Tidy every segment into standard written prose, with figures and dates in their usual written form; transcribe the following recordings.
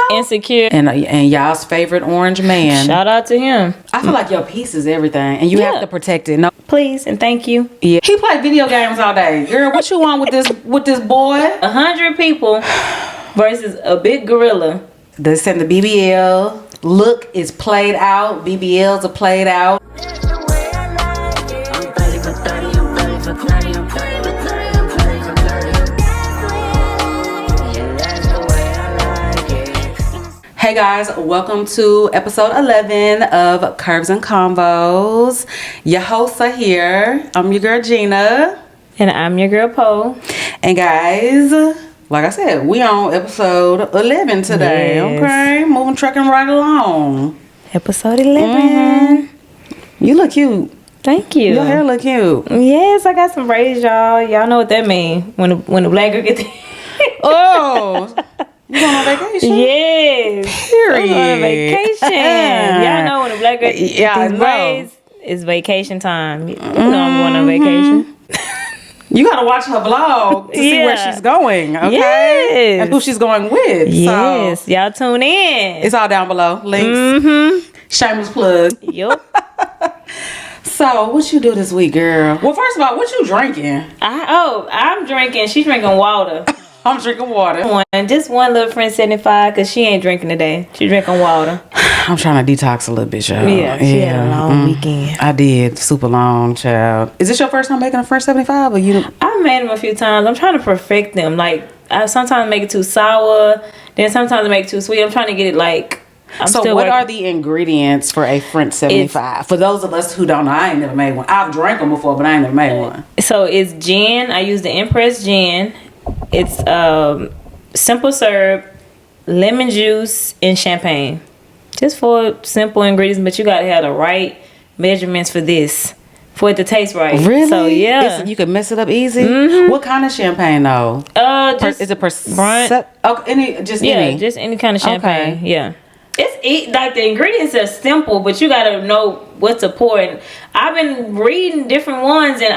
Insecure. And y'all's favorite orange man. Shout out to him. I feel like your piece is everything, and you have to protect it. No, please and thank you. Yeah, he played video games all day. Girl, what you want with this boy? 100 people versus a big gorilla. They said the BBL look is played out. BBLs are played out. Hey guys, welcome to episode 11 of Curves and Combos. Your hosts are here. I'm your girl Gina. And I'm your girl Poe. And guys, like I said, we on episode 11 today. Yes. Okay, moving, trucking right along. Episode 11. You look cute. Thank you. Your hair look cute. Yes, I got some braids, y'all. Y'all know what that mean when the black girl get there. Oh, you going on vacation? Yes. Period. I'm going on vacation. Y'all know when the black girl Yeah, I these know. braids, it's vacation time. You know I'm going on vacation. You gotta watch her vlog to see where she's going, okay? Yes. And who she's going with. Yes. So Y'all tune in. it's all down below. Links. Shameless plug. Yup. So what you do this week, girl? Well, first of all, what you drinking? I'm drinking. She's drinking water. I'm drinking water. Just one little friend 75 because she ain't drinking today. She drinking water. I'm trying to detox a little bit, y'all. Yeah, she had a long weekend. I did. Super long, child. Is this your first time making a French 75 or you? I've made them a few times. I'm trying to perfect them. Like, I sometimes make it too sour. Then sometimes I make it too sweet. I'm trying to get it like... So what are the ingredients for a French 75? For those of us who don't know, I ain't never made one. I've drank them before, but I ain't never made one. So it's gin. I use the Empress gin. It's simple syrup, lemon juice, and champagne. Just for simple ingredients, but you gotta have the right measurements for this, for it to taste right. Really? So yeah, You can mess it up easy. Mm-hmm. What kind of champagne though? Just Is it Bryant. Okay, Just any kind of champagne. Okay. Yeah. Like the ingredients are simple, but you gotta know what to pour. And I've been reading different ones, and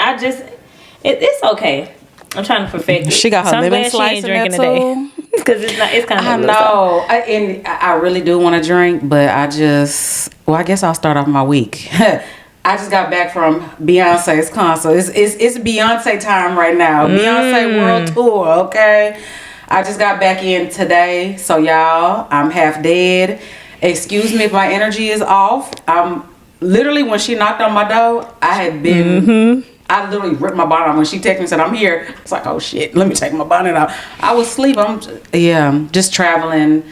it's okay. I'm trying to perfect it. She got her So I'm lemon glad she slice ain't in there drinking too. Because it's kind of. I know. I really do want to drink, but I guess I'll start off my week. I just got back from Beyonce's concert. It's Beyonce time right now. Beyonce World Tour, okay? I just got back in today, so y'all, I'm half dead. Excuse me if my energy is off. I'm literally, when she knocked on my door, I had been... I literally ripped my bonnet off when she texted me and said, I'm here. It's like, oh shit, let me take my bonnet off. I was asleep. I'm just traveling.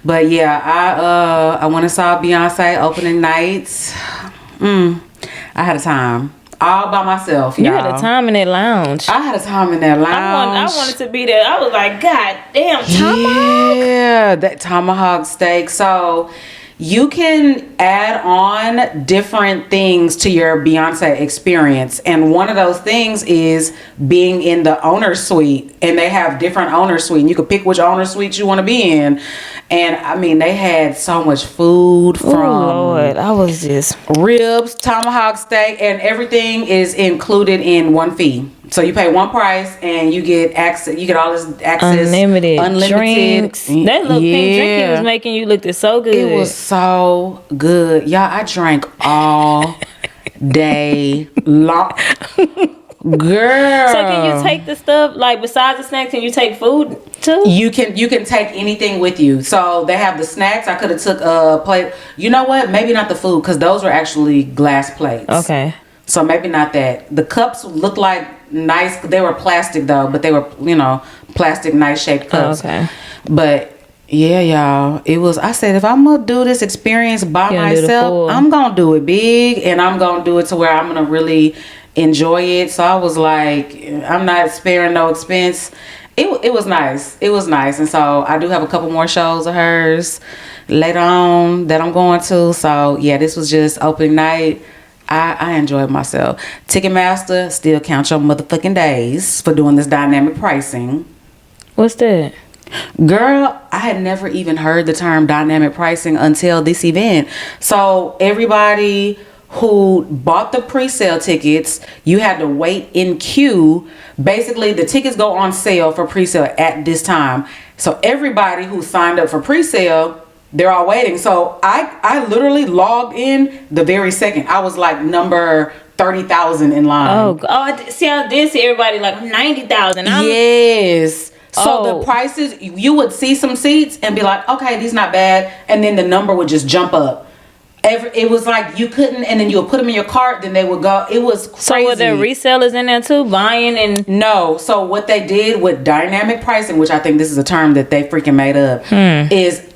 But yeah, I went and saw Beyonce opening nights. I had a time. All by myself, y'all. You had a time in that lounge. I had a time in that lounge. I wanted to be there. I was like, God damn, tomahawk. Yeah, that tomahawk steak. So you can add on different things to your Beyonce experience. And one of those things is being in the owner suite. And they have different owner suite. And you can pick which owner suite you want to be in. And I mean, they had so much food from Lord, I was just ribs, tomahawk steak, and everything is included in one fee. So you pay one price and you get access. You get all this access, unlimited drinks. That little pink drink he was making you looked so good. It was so good, y'all. I drank all day long. Girl. So can you take the stuff, like besides the snacks, can you take food too? You can take anything with you. So they have the snacks. I could have took a plate. You know what? Maybe not the food, because those were actually glass plates. Okay. So maybe not that. The cups looked like nice. They were plastic though, but they were, plastic nice shaped cups. Oh, okay. But yeah, y'all, it was, I said, if I'm gonna do this experience by myself, I'm gonna do it big, and I'm gonna do it to where I'm gonna really enjoy it. So I was like, I'm not sparing no expense. It was nice. It was nice. And so I do have a couple more shows of hers later on that I'm going to. So yeah, this was just opening night. I enjoyed myself. Ticketmaster, still count your motherfucking days for doing this dynamic pricing. What's that? Girl, I had never even heard the term dynamic pricing until this event. So everybody who bought the pre-sale tickets, you had to wait in queue. Basically, the tickets go on sale for pre-sale at this time. So everybody who signed up for pre-sale, they're all waiting. So I literally logged in the very second. I was like number 30,000 in line. I did see everybody like 90,000. Yes. So the prices, you would see some seats and be like, okay, these not bad, and then the number would just jump up. It was like you couldn't, and then you would put them in your cart, then they would go. It was crazy. So were there resellers in there too, buying and? No. So what they did with dynamic pricing, which I think this is a term that they freaking made up, is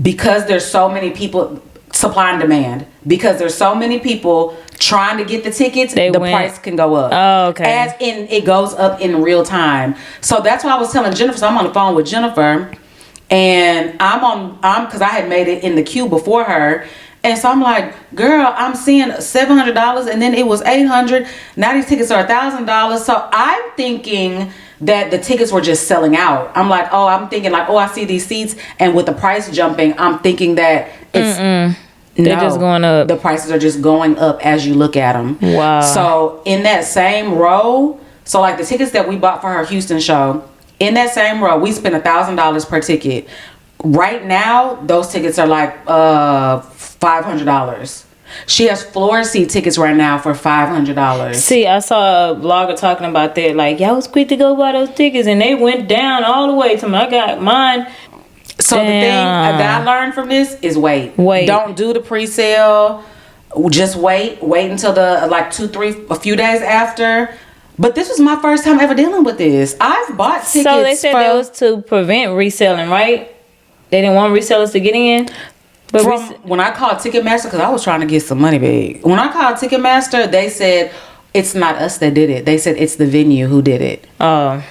because there's so many people, supply and demand. Because there's so many people trying to get the tickets, price can go up. Oh, okay. As in, it goes up in real time. So that's why I was telling Jennifer. So I'm on the phone with Jennifer, and because I had made it in the queue before her. And so I'm like, girl, I'm seeing $700, and then it was $800. Now these tickets are $1,000. So I'm thinking that the tickets were just selling out. I'm like, I'm thinking like, I see these seats, and with the price jumping, I'm thinking that it's they're just going up. The prices are just going up as you look at them. Wow. So in that same row, so like the tickets that we bought for her Houston show, in that same row, we spent $1,000 per ticket. Right now, those tickets are like $500. She has floor seat tickets right now for $500. See, I saw a blogger talking about that. Like, y'all was quick to go buy those tickets, and they went down all the way to me. I got mine. So the thing that I learned from this is wait. Don't do the pre-sale. Just wait until the a few days after. But this was my first time ever dealing with this. I've bought tickets. So they said that was to prevent reselling, right? They didn't want resellers to get in. But when I called Ticketmaster, because I was trying to get some money back. When I called Ticketmaster, they said it's not us that did it. They said it's the venue who did it. Oh.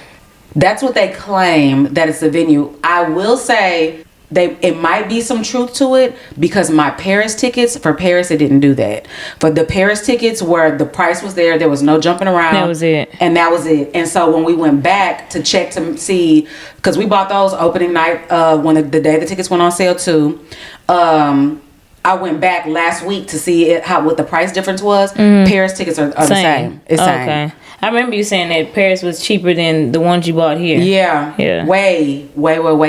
That's what they claim, that it's the venue. I will say it might be some truth to it, because my Paris tickets, for Paris, it didn't do that. For the Paris tickets, where the price was there was no jumping around. That was it. And that was it. And so when we went back to check to see, because we bought those opening night, when the day the tickets went on sale too, I went back last week to see what the price difference was. Paris tickets are the same. It's same. Okay. I remember you saying that Paris was cheaper than the ones you bought here. Yeah. Way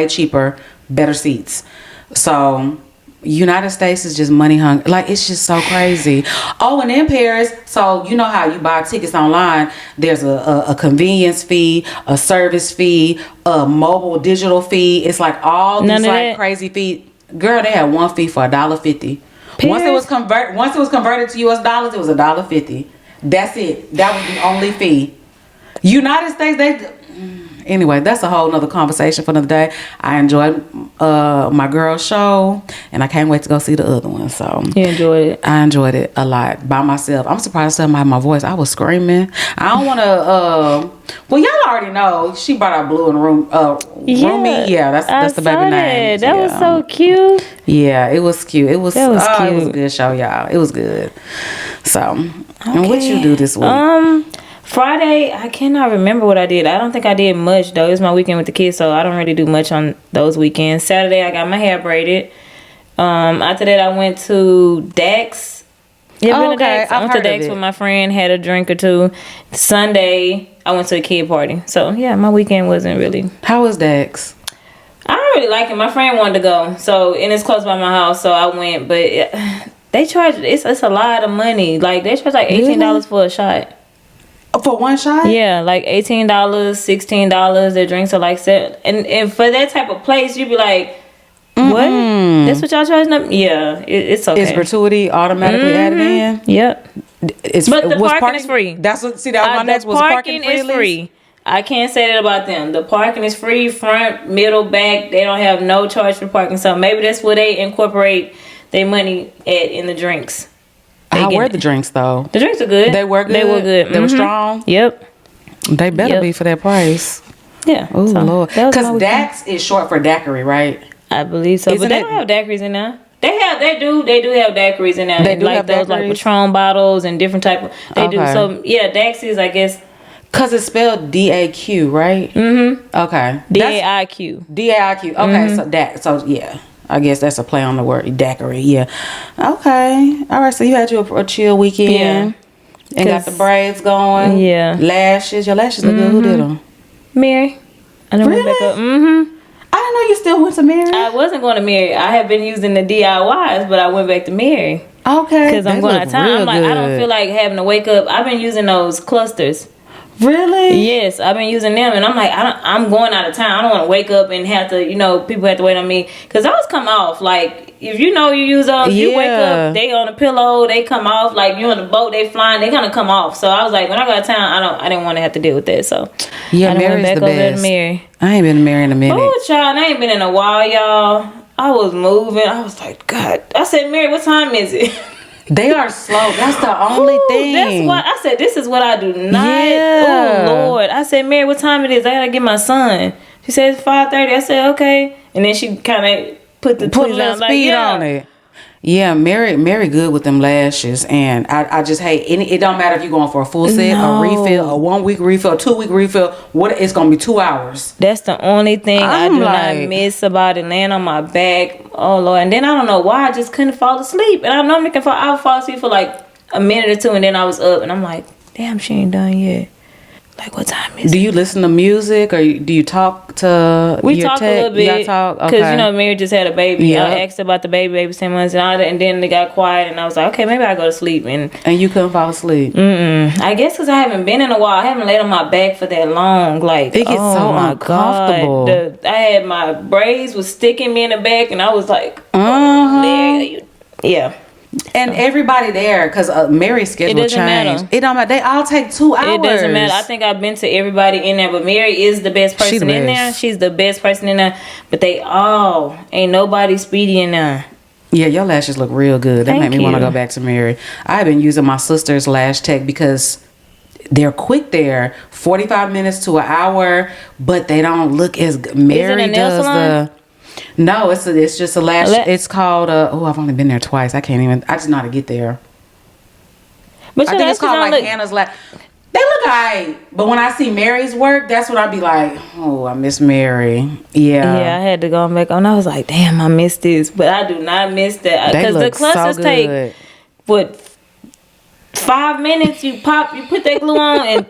cheaper. Better seats. So United States is just money hungry. Like, it's just so crazy. Oh, and in Paris, so you know how you buy tickets online, there's a convenience fee, a service fee, a mobile digital fee. It's like all these crazy fees. Girl, they had one fee for $1.50. Once it was converted to US dollars, it was $1.50. That's it. That was the only fee. United States, anyway, that's a whole nother conversation for another day. I enjoyed my girl show, and I can't wait to go see the other one. So you enjoyed it? I enjoyed it a lot by myself. I'm surprised still have my voice. I was screaming. I don't want to. Well, y'all already know she brought out Blue and Roomy. Yeah, that's the baby name. That was so cute. Yeah, it was cute. It was cute. It was a good show, y'all. It was good. So, and what you do this week? Friday, I cannot remember what I did. I don't think I did much, though. It was my weekend with the kids, so I don't really do much on those weekends. Saturday, I got my hair braided. After that, I went to Dax. I went to Dax with my friend, had a drink or two. Sunday, I went to a kid party. So, yeah, my weekend wasn't really... How was Dax? I don't really like it. My friend wanted to go, and it's close by my house, so I went. But they charge... It's a lot of money. Like, they charge like $18 for a shot. For one shot? Yeah, like $18, $16. Their drinks are like $7. And for that type of place, you'd be like, what? That's what y'all charging them? Yeah, it's okay. Is gratuity automatically added in? Yep. But the parking is free. That's what. See, that was my next. Was parking is free. I can't say that about them. The parking is free, front, middle, back. They don't have no charge for parking. So maybe that's where they incorporate their money in the drinks. How were the drinks though? The drinks are good. They were good. They were good. They were strong. Yep. They better be for that price. Yeah. Oh Lord. Because Dax is short for daiquiri, right? I believe so. But they don't have daiquiris in there. They do have daiquiris in there. They do have those like Patron bottles and different type of. They do. So yeah, Dax is, I guess. Cause it's spelled DAQ, right? Okay. DAIQ. DAIQ. Okay. So Dax. So yeah. I guess that's a play on the word daiquiri. Yeah. Okay. All right. So you had a chill weekend. Yeah. And got the braids going. Yeah. Lashes. Your lashes look good. Who did them? Mary. I done went back up. didn't know you still went to Mary. I wasn't going to Mary. I have been using the DIYs, but I went back to Mary. Okay. Because I'm going out of town. I'm like, I don't feel like having to wake up. I've been using those clusters. Really? Yes, I've been using them, and I'm like, I'm going out of town. I don't want to wake up and have to, people have to wait on me. Because those come off. Like, if you use those, you wake up, they on a pillow, they come off. Like, you on the boat, they flying, they gonna come off. So I was like, when I got out of town, I didn't want to have to deal with that. So yeah, I Mary's went back the over there best. to Mary. I ain't been to Mary in a minute. Oh, child, I ain't been in a while, y'all. I was moving. I was like, God. I said, Mary, what time is it? They are slow. That's the only thing. That's what I said. This is what I do not. Yeah. Oh Lord! I said, Mary, what time it is? I gotta get my son. She said 5:30. I said, okay. And then she kind of put a little speed on it. Yeah, Mary good with them lashes, and I just hate it. Don't matter if you're going for a full set, a refill, a 1 week refill, a 2 week refill. It's gonna be 2 hours. That's the only thing I do not miss about it. Laying on my back, oh Lord. And then I don't know why I just couldn't fall asleep. And I normally can fall. I would fall asleep for like a minute or two, and then I was up, and I'm like, damn, she ain't done yet. Like, what time is it? Do you listen to music, or do you talk to We talk a little bit. Because, Mary just had a baby. Yep. I asked about the baby 10 months and all that. And then they got quiet. And I was like, okay, maybe I'll go to sleep. And you couldn't fall asleep? I guess because I haven't been in a while. I haven't laid on my back for that long. Like, it gets so uncomfortable. God. I had my braids was sticking me in the back. And I was like, yeah. And everybody there, because Mary's schedule changed. Matter. It don't matter. They all take 2 hours. It doesn't matter. I think I've been to everybody in there, but Mary is the best person in there. She's the best person in there. But they all ain't nobody speedy in there. Yeah, your lashes look real good. That made me want to go back to Mary. I've been using my sister's lash tech because they're quick there, 45 minutes to an hour, but they don't look as good. Mary does the. No, it's just a lash. It's called I've only been there twice. I just know how to get there. But I think it's called like Hannah's lash. They look alright, but when I see Mary's work, that's when I be like, oh, I miss Mary. Yeah, I had to go back on. I was like, damn, I missed this, but I do not miss that because the clusters take 5 minutes. You put that glue on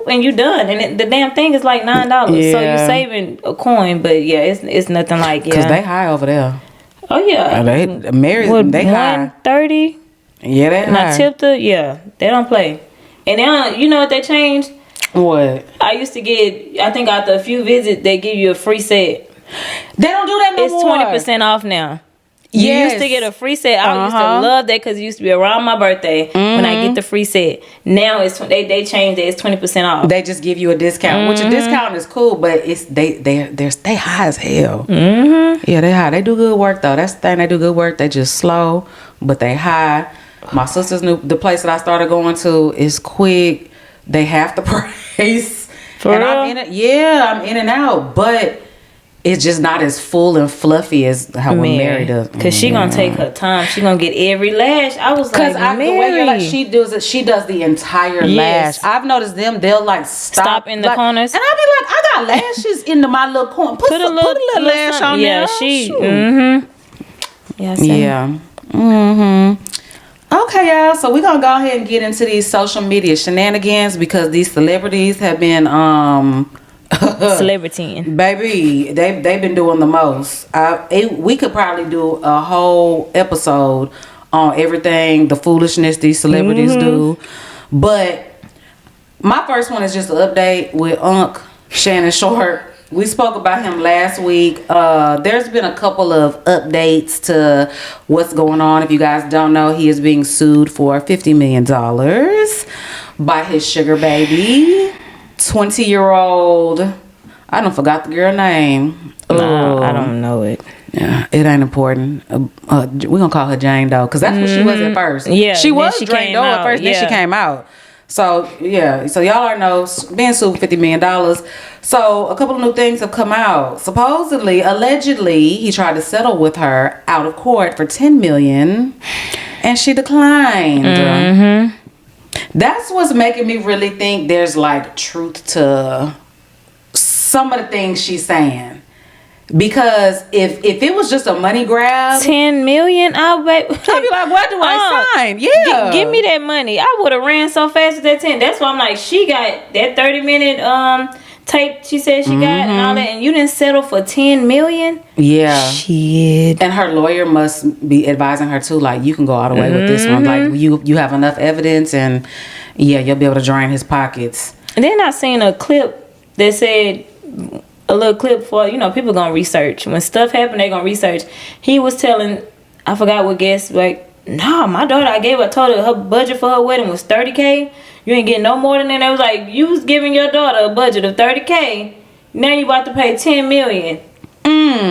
and you done, and the damn thing is like $9. Yeah. So you're saving a coin, but yeah, it's nothing like because they high over there. Oh yeah, Mary's they high 130. Yeah, they high. Now tipped they don't play, and now you know what they changed. What I used to get, I think after a few visits they give you a free set. They don't do that no more. It's 20% off now. Yes. You used to get a free set. I used to love that because it used to be around my birthday when I get the free set. Now they changed it. It's 20% off. They just give you a discount, which a discount is cool, but it's they high as hell. Yeah, they high. They do good work though. That's the thing. They do good work. They just slow, but they high. My sister's the place that I started going to is quick. They half the price. For real? I'm in and out, but it's just not as full and fluffy as how Mary does. Because she gonna take her time. She gonna get every lash. I was like, Mary. The way you're like, she does the entire lash. I've noticed they'll like stop in the corners. And I'll be like, I got lashes into my little corner. Put a little lash on there. Yeah, Okay, y'all. So we're gonna go ahead and get into these social media shenanigans because these celebrities have been celebritying. Baby, they've been doing the most. We could probably do a whole episode on everything, the foolishness these celebrities do. But my first one is just an update with Shannon Sharpe. We spoke about him last week. There's been a couple of updates to what's going on. If you guys don't know, he is being sued for $50 million by his sugar baby. 20-year-old. I don't forgot the girl name. Nah, I don't know it. Yeah, it ain't important. We're gonna call her Jane Doe because that's what she was at first. Yeah, she was Jane Doe at first. Then she came out. So yeah, so y'all already know being sued for $50 million. So a couple of new things have come out. Supposedly, allegedly, he tried to settle with her out of court for $10 million, and she declined. That's what's making me really think there's like truth to some of the things she's saying. Because if it was just a money grab, $10 million, I'd be like, what do I sign? Yeah, give me that money. I would have ran so fast with that 10. That's why I'm like, she got that 30-minute tape she said she got and all that, and you didn't settle for $10 million? Yeah. Shit. And her lawyer must be advising her too, like, you can go all the way with this one. Like, you have enough evidence, and yeah, you'll be able to drain his pockets. And then I seen a clip that said, a little clip for, people gonna research. When stuff happen, they gonna research. He was telling, I forgot what guest, like, nah, my daughter, told her budget for her wedding was $30K. You ain't getting no more than that. They was like, you was giving your daughter a budget of $30K. Now you about to pay $10 million.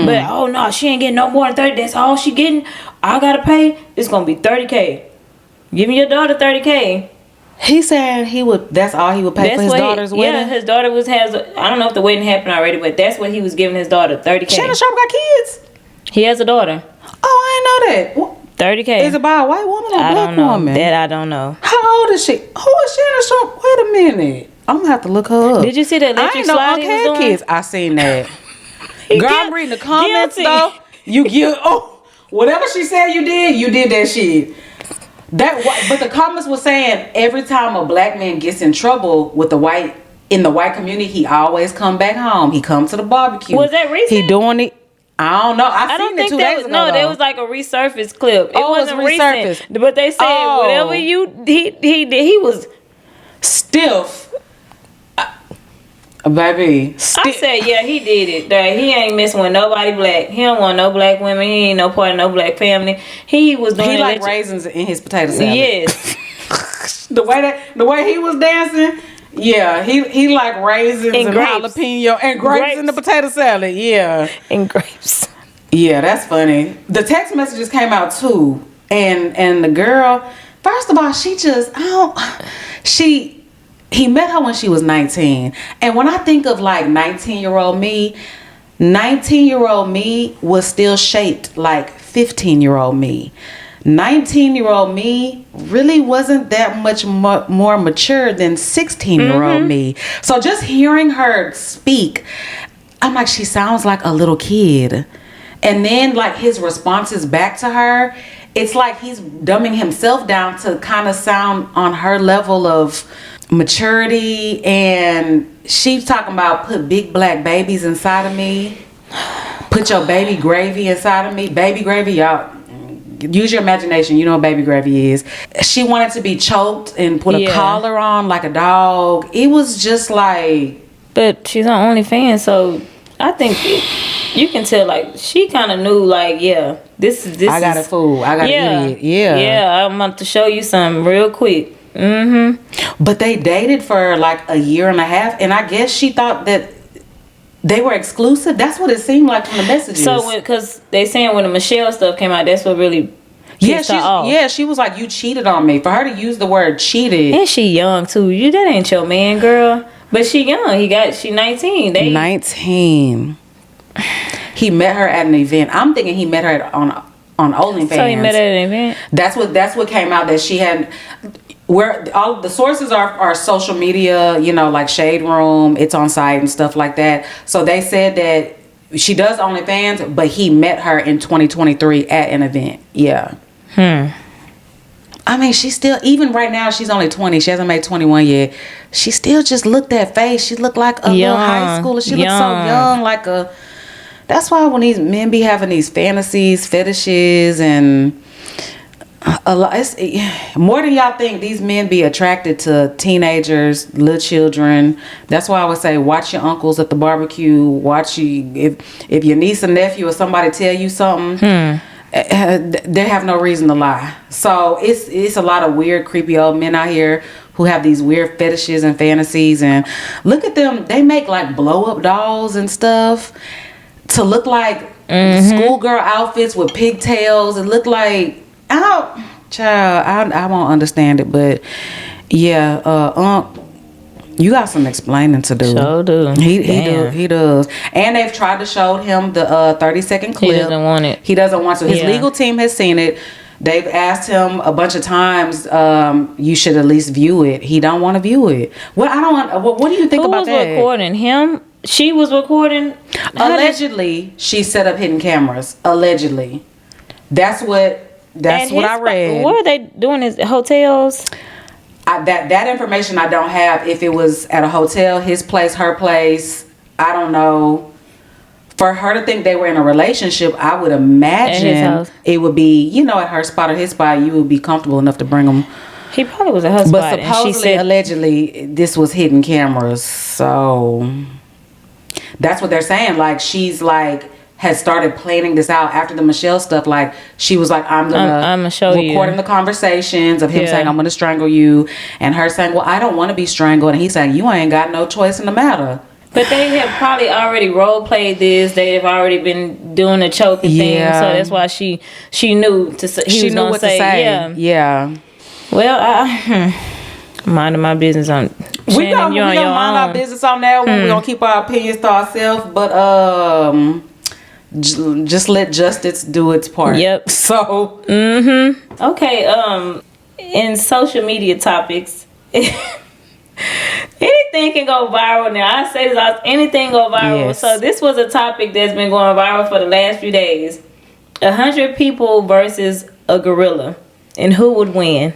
But oh no, she ain't getting no more than 30. That's all she getting. I gotta pay. It's gonna be $30K. Giving your daughter $30K. He said that's all he would pay for his daughter's wedding? Yeah, his daughter I don't know if the wedding happened already, but that's what he was giving his daughter, $30K. Shannon Sharp got kids? He has a daughter. Oh, I didn't know that. $30K. Is it by a white woman or a black woman? That I don't know. How old is she? Who is Shannon Sharp? Wait a minute. I'm gonna have to look her up. Did you see that electric slide he was doing? Kids. I seen that. Girl, I'm reading the comments though. Whatever she said you did that shit. But the comments were saying every time a black man gets in trouble with the white community, he always come back home. He come to the barbecue. Was that recent? He doing it. I don't know. I don't seen think it 2 days ago. No, there was like a resurfaced clip. It wasn't resurfaced. recent. But they said whatever he did, he was stiff. Baby. I said, yeah, he did it. He ain't messing with nobody black. He don't want no black women. He ain't no part of no black family. He was doing He like raisins in his potato salad. Yes. the way he was dancing. Yeah, he like raisins and jalapeno and grapes in the potato salad. Yeah, and grapes. Yeah, that's funny. The text messages came out too, and the girl. First of all, he met her when she was 19, and when I think of like 19-year-old me, 19-year-old me was still shaped like 15-year-old me. 19-year-old me really wasn't that much more mature than 16-year-old me. So just hearing her speak, I'm like, she sounds like a little kid. And then like his responses back to her, it's like he's dumbing himself down to kind of sound on her level of maturity. And she's talking about put big black babies inside of me. Put your baby gravy inside of me. Baby gravy, y'all. Use your imagination. You know what baby gravy is. She wanted to be choked and put a collar on like a dog. It was just like... But she's on OnlyFans, so I think you can tell, like, she kind of knew, like, yeah, this is... I got a fool. I got an idiot. Yeah. Yeah, I'm about to show you something real quick. But they dated for like a year and a half, and I guess she thought that they were exclusive. That's what it seemed like from the messages. So, because they saying when the Michelle stuff came out, that's what really pissed her off. Yeah, she was like, you cheated on me. For her to use the word cheated. And she young too. That ain't your man, girl. But she young. She 19. 19. He met her at an event. I'm thinking he met her on OnlyFans. So he met her at an event. That's what came out, that she had... Where all the sources are social media, like Shade Room, It's On Site and stuff like that. So they said that she does OnlyFans, but he met her in 2023 at an event. Yeah. I mean, she still, even right now, she's only 20. She hasn't made 21 yet. She still just looked that face. She looked like a little high schooler. She looked so young, that's why when these men be having these fantasies, fetishes, and... more than y'all think, these men be attracted to teenagers, little children. That's why I would say watch your uncles at the barbecue. If your niece or nephew or somebody tell you something, they have no reason to lie. So it's a lot of weird, creepy old men out here who have these weird fetishes and fantasies. And look at them, they make like blow up dolls and stuff to look like schoolgirl outfits with pigtails. It look like... I won't understand it, but yeah, you got some explaining to do. Sure do. He does. And they've tried to show him the 30-second clip. He doesn't want it. He doesn't want to. His legal team has seen it. They've asked him a bunch of times, you should at least view it. He don't want to view it. What do you think about that? Who was recording him? She was recording. Allegedly, she set up hidden cameras. Allegedly, that's what I read. What are they doing? His hotels? that information I don't have. If it was at a hotel, his place, her place, I don't know. For her to think they were in a relationship, I would imagine it would be, you know, at her spot or his spot, you would be comfortable enough to bring them. He probably was at her spot. But supposedly, allegedly, this was hidden cameras. So that's what they're saying. Like, she's like, has started planning this out after the Michelle stuff. Like, she was like, I'm gonna show you. Recording the conversations of him saying, I'm gonna strangle you. And her saying, well, I don't want to be strangled. And he's saying, you ain't got no choice in the matter. But they have probably already role played this. They have already been doing the choking thing, so that's why she knew to say. She knew what to say. Yeah. Well, I'm minding my business on. We gonna mind our business on that one. We're gonna keep our opinions to ourselves, but just let justice do its part. Yep. So. Okay. In social media topics. Anything can go viral now. I say this, anything go viral. Yes. So this was a topic that's been going viral for the last few days. 100 people versus a gorilla. And who would win?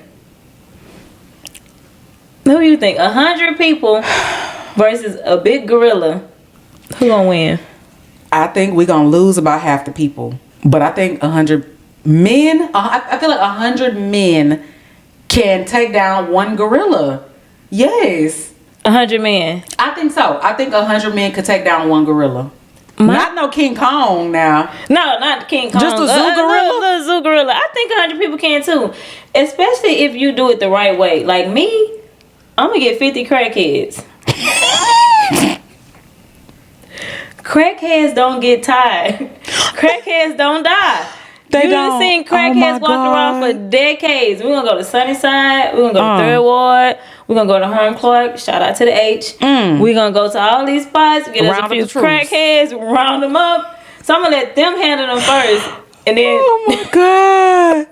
Who do you think? 100 people versus a big gorilla. Who gonna win? I think we're gonna lose about half the people. But I think 100 men, I feel like 100 men can take down one gorilla. Yes. 100 men. I think so. I think 100 men could take down one gorilla. Not no King Kong now. No, not King Kong. Just a zoo gorilla? Little zoo gorilla. I think 100 people can too. Especially if you do it the right way. Like me, I'm going to get 50 crackheads. Crackheads don't get tired. Crackheads don't die. They you don't. Seen crackheads walking around for decades. We're going to go to Sunnyside. We're going to go to Third Ward. We're going to go to Herm Clark. Shout out to the H. We're going to go to all these spots. Get us a few crackheads. Round them up. So I'm going to let them handle them first. And then... Oh, my God.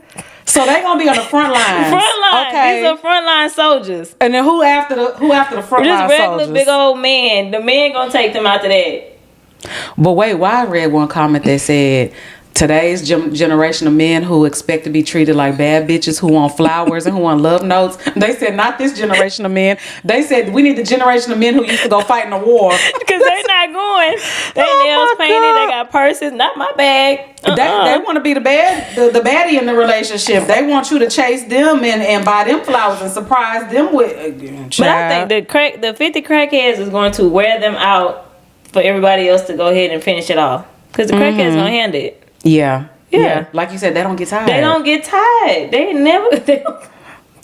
So they going to be on the front lines. Front line. Okay. These are frontline soldiers. And then who after the front line soldiers? Just regular big old men. The men going to take them after that. But wait, why I read one comment that said... Today's generation of men who expect to be treated like bad bitches, who want flowers and who want love notes. They said not this generation of men. They said we need the generation of men who used to go fight in the war. Because they're not going. They nails painted. God. They got purses. Not my bag. They want to be the baddie in the relationship. They want you to chase them and buy them flowers and surprise them with. But I think the 50 crackheads is going to wear them out for everybody else to go ahead and finish it off. Because the crackheads gonna handle it. Yeah. Like you said, they don't get tired. They don't get tired. They never. They don't.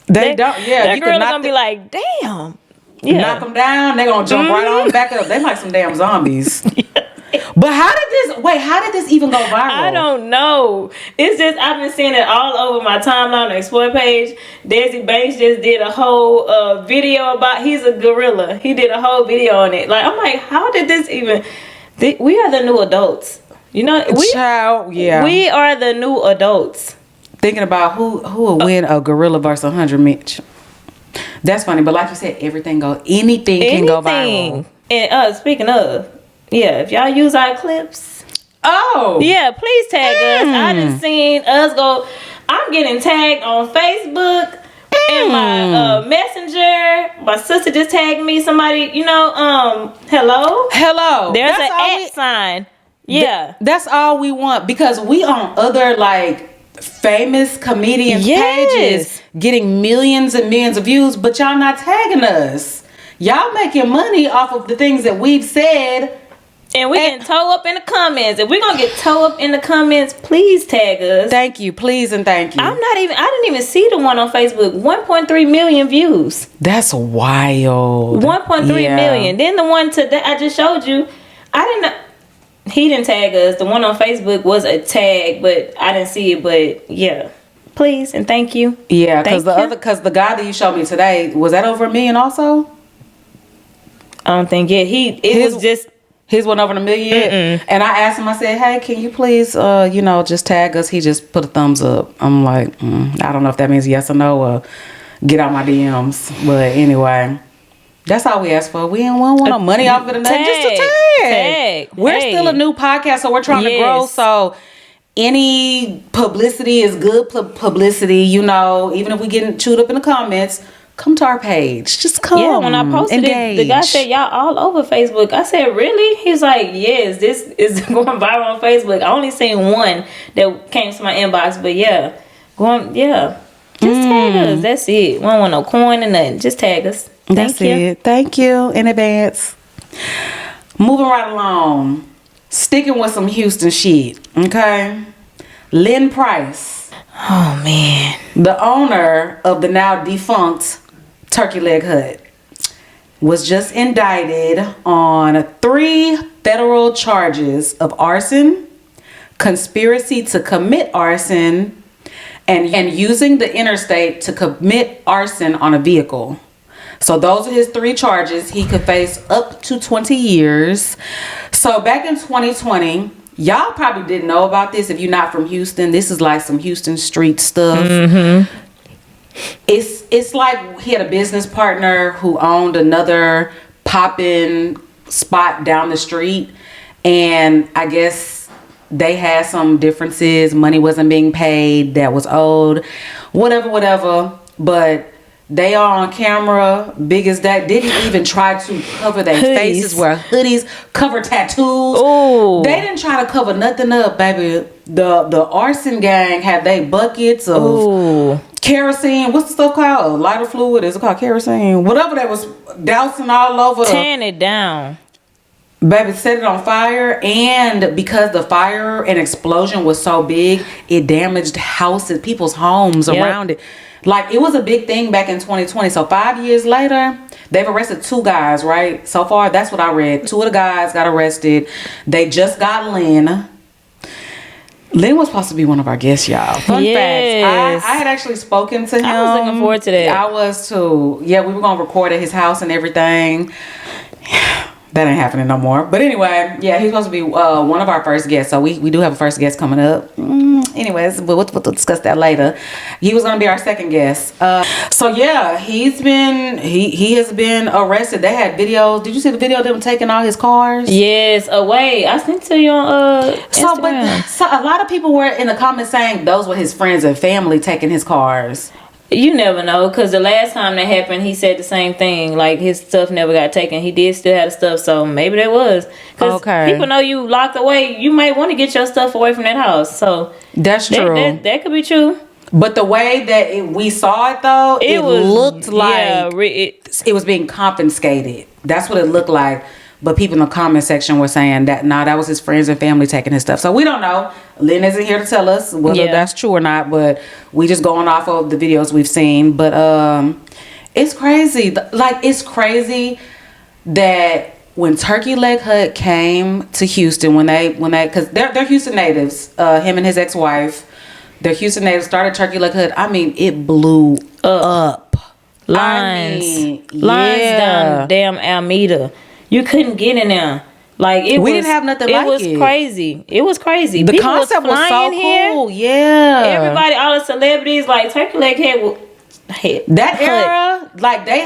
Yeah. That girl gonna be like, damn. Yeah. Knock them down. They gonna jump right on back up. They like some damn zombies. But how did this even go viral? I don't know. It's just I've been seeing it all over my timeline on the Explore page. Desi Banks just did a whole video about he's a gorilla. He did a whole video on it. Like I'm like, how did this even? We are the new adults. You know, we are the new adults. Thinking about who will win a gorilla versus 100 men. That's funny, but like you said, anything can go viral. And speaking of, if y'all use our clips, please tag us. I done seen us go. I'm getting tagged on Facebook and my messenger. My sister just tagged me. Somebody, hello. There's an @ sign. Yeah, that's all we want because we on other like famous comedians pages getting millions and millions of views, but y'all not tagging us. Y'all making money off of the things that we've said, and we can toe up in the comments. If we're gonna get toe up in the comments, please tag us. Thank you, please and thank you. I didn't even see the one on Facebook. 1.3 million views. That's wild. 1.3 million. Then the one today I just showed you, I didn't know. He didn't tag us. The one on Facebook was a tag, but I didn't see it. But yeah, please and thank you. Yeah, because the guy that you showed me today, was that over 1 million also? I don't think his went over 1 million yet. And I asked him. I said, "Hey, can you please, just tag us?" He just put a thumbs up. I'm like, I don't know if that means yes or no or get out my DMs. But anyway. That's all we ask for. We don't want no money off of it. Just a tag. We're still a new podcast, so we're trying to grow. So any publicity is good publicity. Even if we getting chewed up in the comments, come to our page. Just come. Yeah, when I posted it, the guy said, y'all all over Facebook. I said, really? He's like, yes, this is going viral on Facebook. I only seen one that came to my inbox, but yeah. Just tag us. That's it. We don't want no coin or nothing. Just tag us. That's it. Thank you in advance. Moving right along. Sticking with some Houston shit. Okay. Lynn Price. Oh, man. The owner of the now defunct Turkey Leg Hut was just indicted on 3 federal charges of arson, conspiracy to commit arson, and using the interstate to commit arson on a vehicle. So those are his 3 charges. He could face up to 20 years. So back in 2020, y'all probably didn't know about this if you're not from Houston. This is like some Houston street stuff. Mm-hmm. It's like he had a business partner who owned another poppin' spot down the street, and I guess they had some differences. Money wasn't being paid that was owed, whatever. But they are on camera, big as that. Didn't even try to cover their faces, wear hoodies, cover tattoos. Ooh. They didn't try to cover nothing up, baby. The arson gang had they buckets of kerosene. What's the stuff called? Lighter fluid? Is it called kerosene? Whatever that was dousing all over. Tearing it down. Baby, set it on fire, and because the fire and explosion was so big, it damaged houses, people's homes around it. Like, it was a big thing back in 2020. So 5 years later, they've arrested 2 guys, right? So far, that's what I read. 2 of the guys got arrested. They just got Lynn. Lynn was supposed to be one of our guests, y'all. Fun facts. I had actually spoken to him. I was looking forward to that. I was too. Yeah, we were going to record at his house and everything. That ain't happening no more. But anyway, yeah, he's supposed to be one of our first guests. So we do have a first guest coming up. Anyways, we'll discuss that later. He was going to be our second guest. So yeah, he has been arrested. They had videos. Did you see the video of them taking all his cars? Yes. Wait, I sent to you on Instagram. So a lot of people were in the comments saying those were his friends and family taking his cars. You never know, because the last time that happened, he said the same thing. Like, his stuff never got taken. He did still have the stuff, so maybe that was. Because people know you locked away. You might want to get your stuff away from that house. So that's true. That could be true. But the way that we saw it, though, it looked like it was being confiscated. That's what it looked like. But people in the comment section were saying that, that was his friends and family taking his stuff. So we don't know. Lynn isn't here to tell us whether that's true or not. But we just going off of the videos we've seen. But it's crazy. Like, it's crazy that when Turkey Leg Hut came to Houston, when they, because they're Houston natives. Him and his ex-wife, they're Houston natives. Started Turkey Leg Hut. I mean, it blew up. Lines down damn Alameda. You couldn't get in there. Like, we didn't have nothing like it. It was crazy. It was crazy. The people concept was so cool. Yeah. Everybody, all the celebrities, like Turkey Leg Hut. That era, like they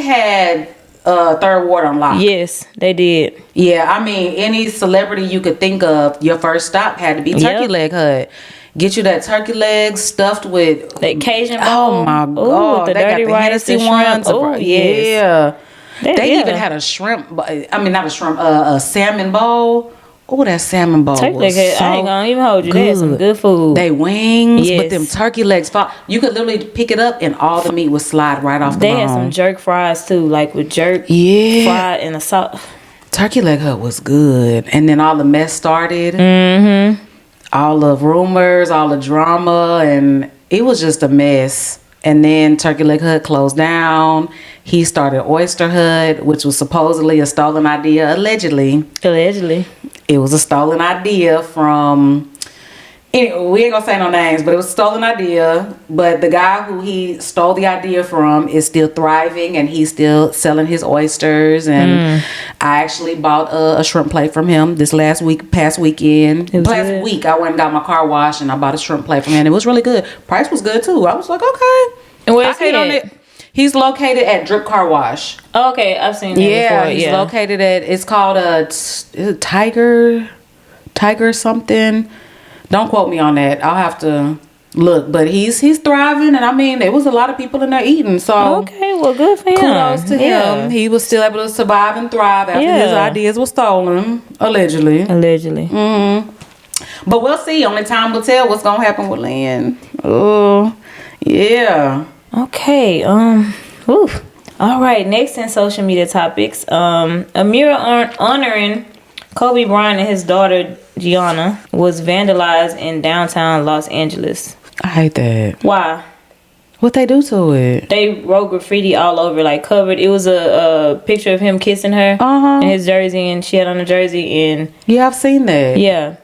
had Third Ward on lock. Yes, they did. Yeah, I mean, any celebrity you could think of, your first stop had to be Turkey Leg Hut. Get you that turkey leg stuffed with that Cajun bowl. Oh my God, with the dirty rice, the shrimp. Oh yeah. They even had a shrimp. I mean, not a shrimp. A salmon bowl. Oh, that salmon bowl was so I ain't gonna even hold you. They had some good food. They wings, but them turkey legs. You could literally pick it up and all the meat would slide right off the bone. They had some jerk fries too, like with jerk fried in a salt. Turkey Leg Hut was good, and then all the mess started. Mm-hmm. All the rumors, all the drama, and it was just a mess. And then Turkey Leg Hut closed down. He started Oyster Hut, which was supposedly a stolen idea. Allegedly. It was a stolen idea from... Anyway, we ain't gonna say no names, but it was a stolen idea. But the guy who he stole the idea from is still thriving, and he's still selling his oysters. And I actually bought a shrimp plate from him this past weekend. Last week, I went and got my car washed, and I bought a shrimp plate from him. It was really good. Price was good too. I was like, okay. And where's he at? He's located at Drip Car Wash. Okay, I've seen him before. He's located at. It's called Tiger something. Don't quote me on that. I'll have to Look, but he's thriving, and I mean, there was a lot of people in there eating. So Okay, well, good for him. kudos to him. He was still able to survive and thrive after his ideas were stolen, allegedly. But we'll see. Only time will tell what's gonna happen with Lynn. Oh, yeah. Okay. Oof. All right. Next in social media topics, a mural honoring Kobe Bryant and his daughter Gianna was vandalized in downtown Los Angeles. I hate that. Why? What they do to it? They wrote graffiti all over, like covered. It was a picture of him kissing her in his jersey, and she had on the jersey, and yeah, I've seen that. Yeah,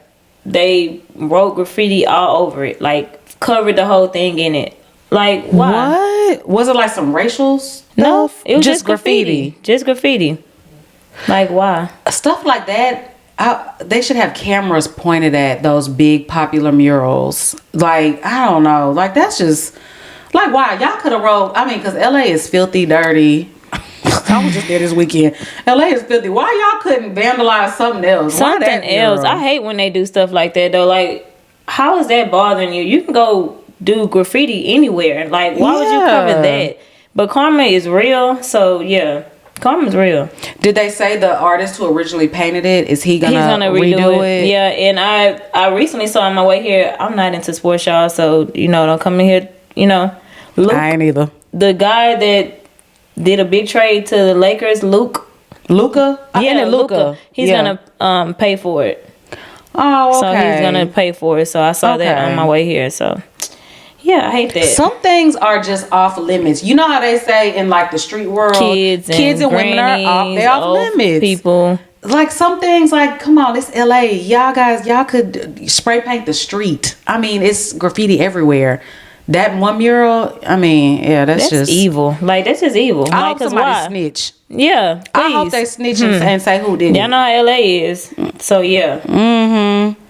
they wrote graffiti all over it, like covered the whole thing in it. Like, why? What was it, like some racial stuff? No, it was just graffiti. Just graffiti. Like, why? Stuff like that. They should have cameras pointed at those big popular murals. Like, I don't know. Like, that's just like, why? Y'all could have wrote. I mean, because LA is filthy, dirty. I was just there this weekend. LA is filthy. Why y'all couldn't vandalize something else? Something else. I hate when they do stuff like that though. Like, how is that bothering you? You can go do graffiti anywhere. Like, why would you cover that? But karma is real, so yeah, karma's real. Did they say the artist who originally painted it, is he's gonna redo it? Yeah, and I recently saw on my way here. I'm not into sports, y'all, so don't come in here. I ain't either. The guy that did a big trade to the Lakers, Luka. He's gonna pay for it. Oh, okay. So he's gonna pay for it. So I saw that on my way here. So yeah, I hate that. Some things are just off limits. You know how they say in like the street world, kids and women they're off limits. People. Like some things, like, come on, it's LA. Y'all could spray paint the street. I mean, it's graffiti everywhere. That one mural, I mean, yeah, that's just evil. Like, that's just evil. I hope somebody snitch. Yeah, please. I hope they snitch and say who did it. Y'all know how LA is. So yeah.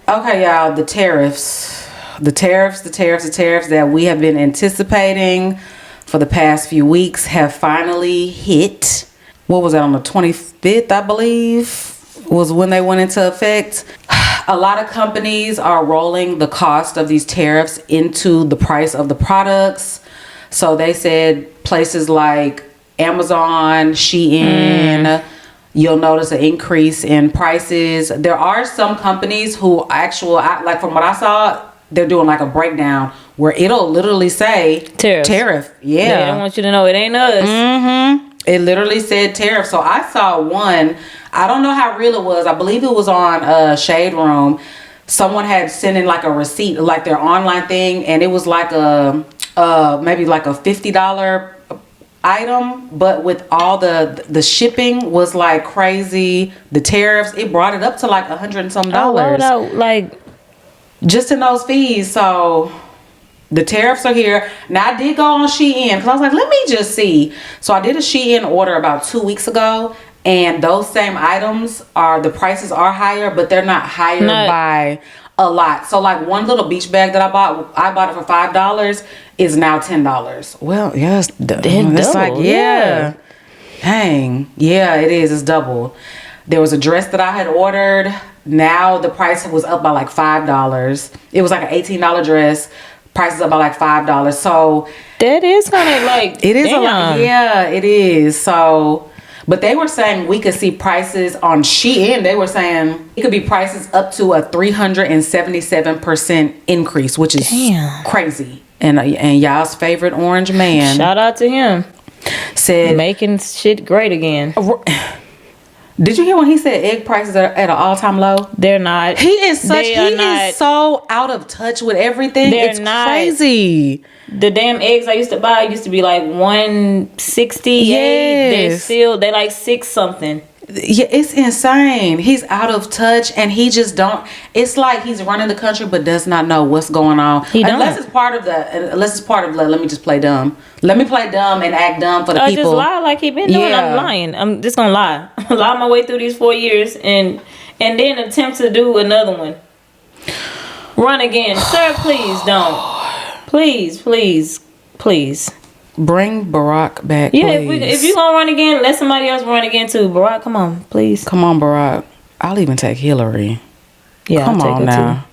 Okay, y'all, the tariffs that we have been anticipating for the past few weeks have finally hit. What was that, on the 25th, I believe, was when they went into effect. A lot of companies are rolling the cost of these tariffs into the price of the products. So they said places like Amazon, Shein, you'll notice an increase in prices. There are some companies who like from what I saw, they're doing like a breakdown where it'll literally say tariff. Yeah. They don't want you to know it ain't us. It literally said tariff. So I saw one. I don't know how real it was. I believe it was on Shade Room. Someone had sent in like a receipt, like their online thing, and it was like maybe like a $50 item, but with all the shipping was like crazy. The tariffs, it brought it up to like $100 and some dollars. Like, just in those fees. So the tariffs are here. Now, I did go on Shein because I was like, let me just see. So I did a Shein order about 2 weeks ago, and those same items the prices are higher, but they're not higher by a lot. So like one little beach bag that I bought it for $5, is now $10. Well, yes, it's like, yeah. Dang. Yeah, it is. It's double. There was a dress that I had ordered. Now the price was up by like $5. It was like an $18 dress. Prices up by like $5. So that is kind of like, it is a lot. Yeah, it is. So, but they were saying we could see prices on Shein. They were saying it could be prices up to a 377% increase, which is crazy. And y'all's favorite orange man, shout out to him, said making shit great again. Did you hear when he said egg prices are at an all-time low? They're not. He is so out of touch with everything. It's crazy. The damn eggs I used to buy used to be like $168. Yes. They're like $6 something. Yeah, it's insane. He's out of touch, and he just don't. It's like he's running the country but does not know what's going on. Unless it's part of let me just play dumb. Let me play dumb and act dumb for the people. Just lie like he been doing. I'm lying. I'm just gonna lie. Lie my way through these 4 years and then attempt to do another one. Run again, sir. Please don't. Please. Bring Barack back, yeah, please. If you gonna run again, let somebody else run again too. Barack, come on, please. Come on, Barack. I'll even take Hillary. Yeah, come on now.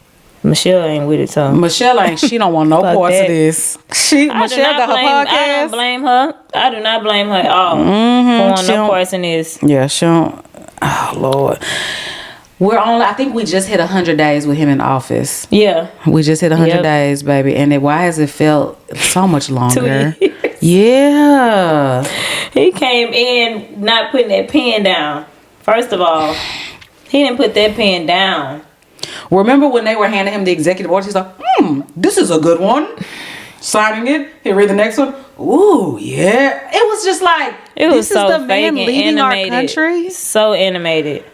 Michelle ain't with it, so Michelle ain't. She don't want no Fuck parts that. of this. Michelle got her I podcast. don't blame her. I do not blame her at all for She no don't- parts in this. Yeah, she don't. Oh Lord. I think we just hit 100 days with him in office. Yeah. We just hit 100 Yep. days, baby. And why has it felt so much longer? 2 years. Yeah. He came in not putting that pen down. First of all, he didn't put that pen down. Remember when they were handing him the executive order? He's like, this is a good one. Signing it. He read the next one. Ooh, yeah. It was just like, It was this so is the fake man and leading animated. our country. So animated.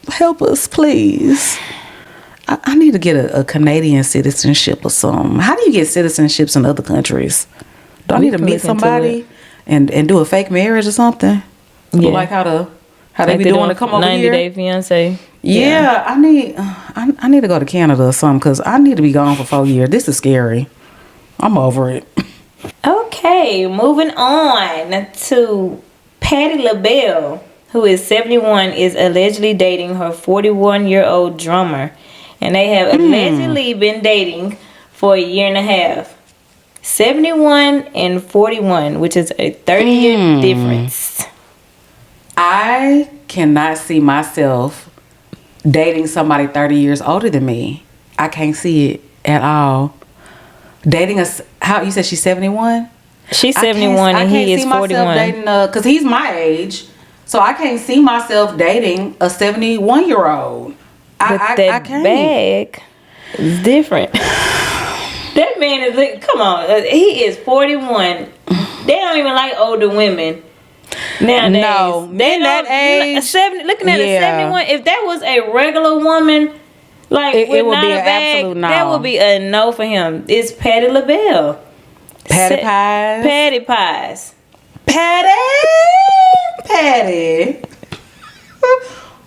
Help us, please. I need to get a Canadian citizenship or something. How do you get citizenships in other countries? Do I We need to can meet look into somebody and do a fake marriage or something? Yeah. Like how they Like be they doing to come over 90 here? Day Fiance. Yeah, I need to go to Canada or something because I need to be gone for 4 years. This is scary. I'm over it. Okay, moving on to Patti LaBelle, who is 71, is allegedly dating her 41-year-old drummer. And they have allegedly been dating for a year and a half. 71 and 41, which is a 30-year difference. I cannot see myself dating somebody 30 years older than me. I can't see it at all. Dating how you said she's 71? She's 71 and he is 41. I can't see myself dating because he's my age. So I can't see myself dating a 71-year-old. But I that can't. bag is different. That man is, come on, he is 41. They don't even like older women nowadays. No, men that age. Looking at a 71, if that was a regular woman, like it would not be a an bag, absolute no. that would be a no for him. It's Patti LaBelle. Patty pies. Patty pies. Patty.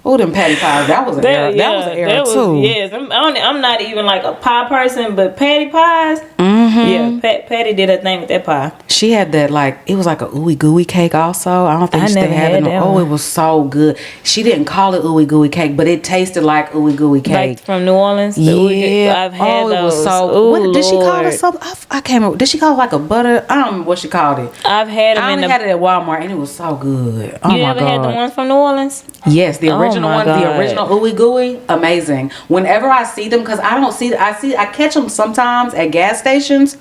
Oh, them patty pies. That was an era. That was an era too. Yes, I'm not even like a pie person, but patty pies. Yeah, Patty did her thing with that pie. She had that it was like a ooey gooey cake also. I don't think I she never still had it. that Oh, one. it was so good. She didn't call it ooey gooey cake, but it tasted like ooey gooey cake. Like from New Orleans. Yeah, I've had those. it was so. Ooh, What did she call it? Lord. Something? I can't remember. Did she call it like a butter? I don't remember what she called it. I've had them I in only the. had it at Walmart and it was so good. Oh You my ever god! had the ones from New Orleans? Yes, the Oh original my one, God. the original ooey gooey, amazing. Whenever I see them, because I catch them sometimes at gas stations.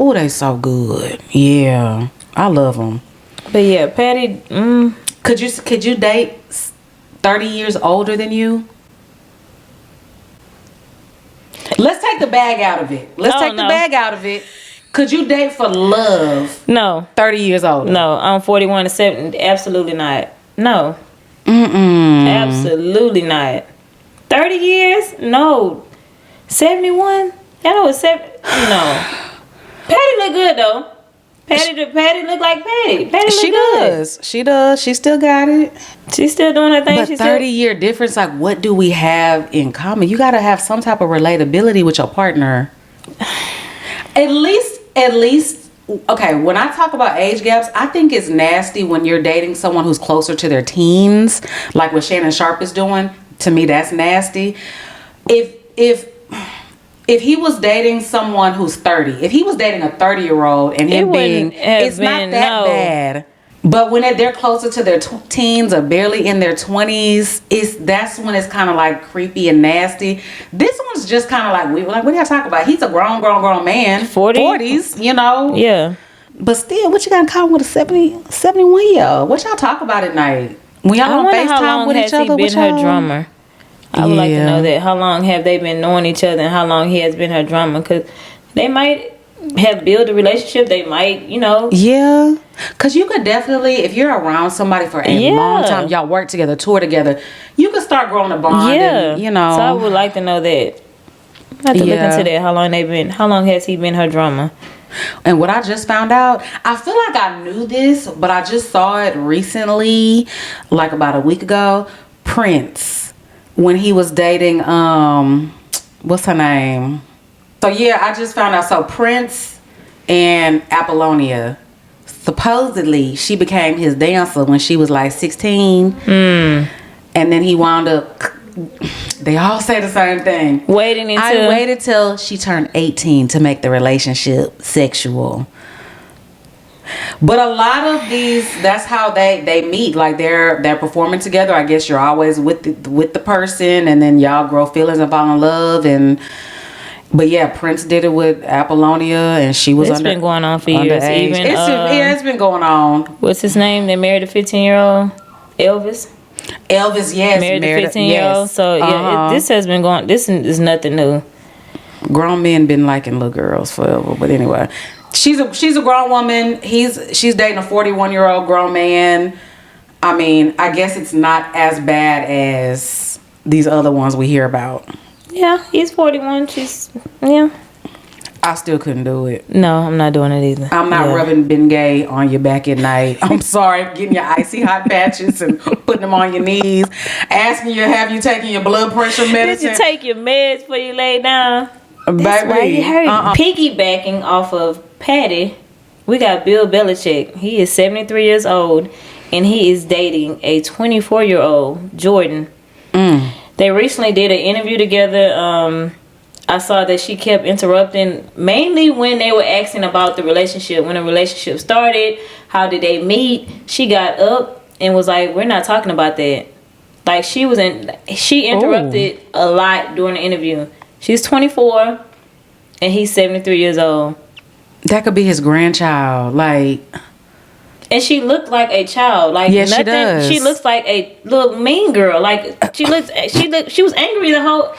Oh, they so good. Yeah, I love them. But yeah, Patty. Could you date 30 years older than you? Let's take the bag out of it. Could you date for love No, 30 years older? no. I'm 41 and 7. Absolutely not. No. Absolutely not. 30 years? No. 71? That was 7. No. Patty look good though. Patty look like Patty. Patty look She good. does. She does. She still got it. She's still doing her thing. But 30-year difference, like what do we have in common? You got to have some type of relatability with your partner. At least, okay, when I talk about age gaps, I think it's nasty when you're dating someone who's closer to their teens, like what Shannon Sharp is doing. To me, that's nasty. If he was dating someone who's 30, if he was dating a 30-year-old and him being, it's not that bad. But when they're closer to their teens or barely in their 20s, that's when it's kind of like creepy and nasty. This one's just kind of like, what do y'all talk about? He's a grown man. 40s, you know? Yeah. But still, what you got in common with a 71-year-old? What y'all talk about at night? When y'all on FaceTime with each other? He been her drummer? I would like to know that. How long have they been knowing each other and how long he has been her drummer? Because they might have built a relationship. They might, Yeah. Because you could definitely, if you're around somebody for a long time, y'all work together, tour together, you could start growing a bond. Yeah. And, So I would like to know that. I have to look into that. How long has he been her drummer? And what I just found out, I feel like I knew this, but I just saw it recently, like about a week ago. Prince. When he was dating, what's her name? So yeah, I just found out. So Prince and Apollonia, supposedly she became his dancer when she was like 16. And then he wound up they all say the same thing. Waiting until I waited till she turned 18 to make the relationship sexual. But a lot of these, that's how they meet. Like they're performing together. I guess you're always with the person, and then y'all grow feelings and fall in love. But yeah, Prince did it with Apollonia, and she was It's been going on for years. Even it's been going on. What's his name? They married a 15-year-old, Elvis. Elvis, yes, Married a 15-year-old. yes. So yeah, this has been going. This is nothing new. Grown men been liking little girls forever. But anyway, she's a grown woman. She's dating a 41-year-old grown man. I mean, I guess it's not as bad as these other ones we hear about. Yeah, he's 41. She's I still couldn't do it. No, I'm not doing it either. I'm not rubbing Bengay on your back at night. I'm sorry, getting your icy hot patches and putting them on your knees. Asking you, have you taken your blood pressure medicine? Did you take your meds before you lay down? Baby, That's why you hurt. Piggybacking off of Patty, we got Bill Belichick. He is 73 years old, and he is dating a 24-year-old, Jordan. They recently did an interview together. I saw that she kept interrupting, mainly when they were asking about the relationship. When the relationship started, how did they meet? She got up and was like, "We're not talking about that." Like she interrupted a lot during the interview. She's 24 and he's 73 years old. That could be his grandchild. Like, and she looked like a child. Like, yeah, she does. She looks like a little mean girl. Like she was angry the whole.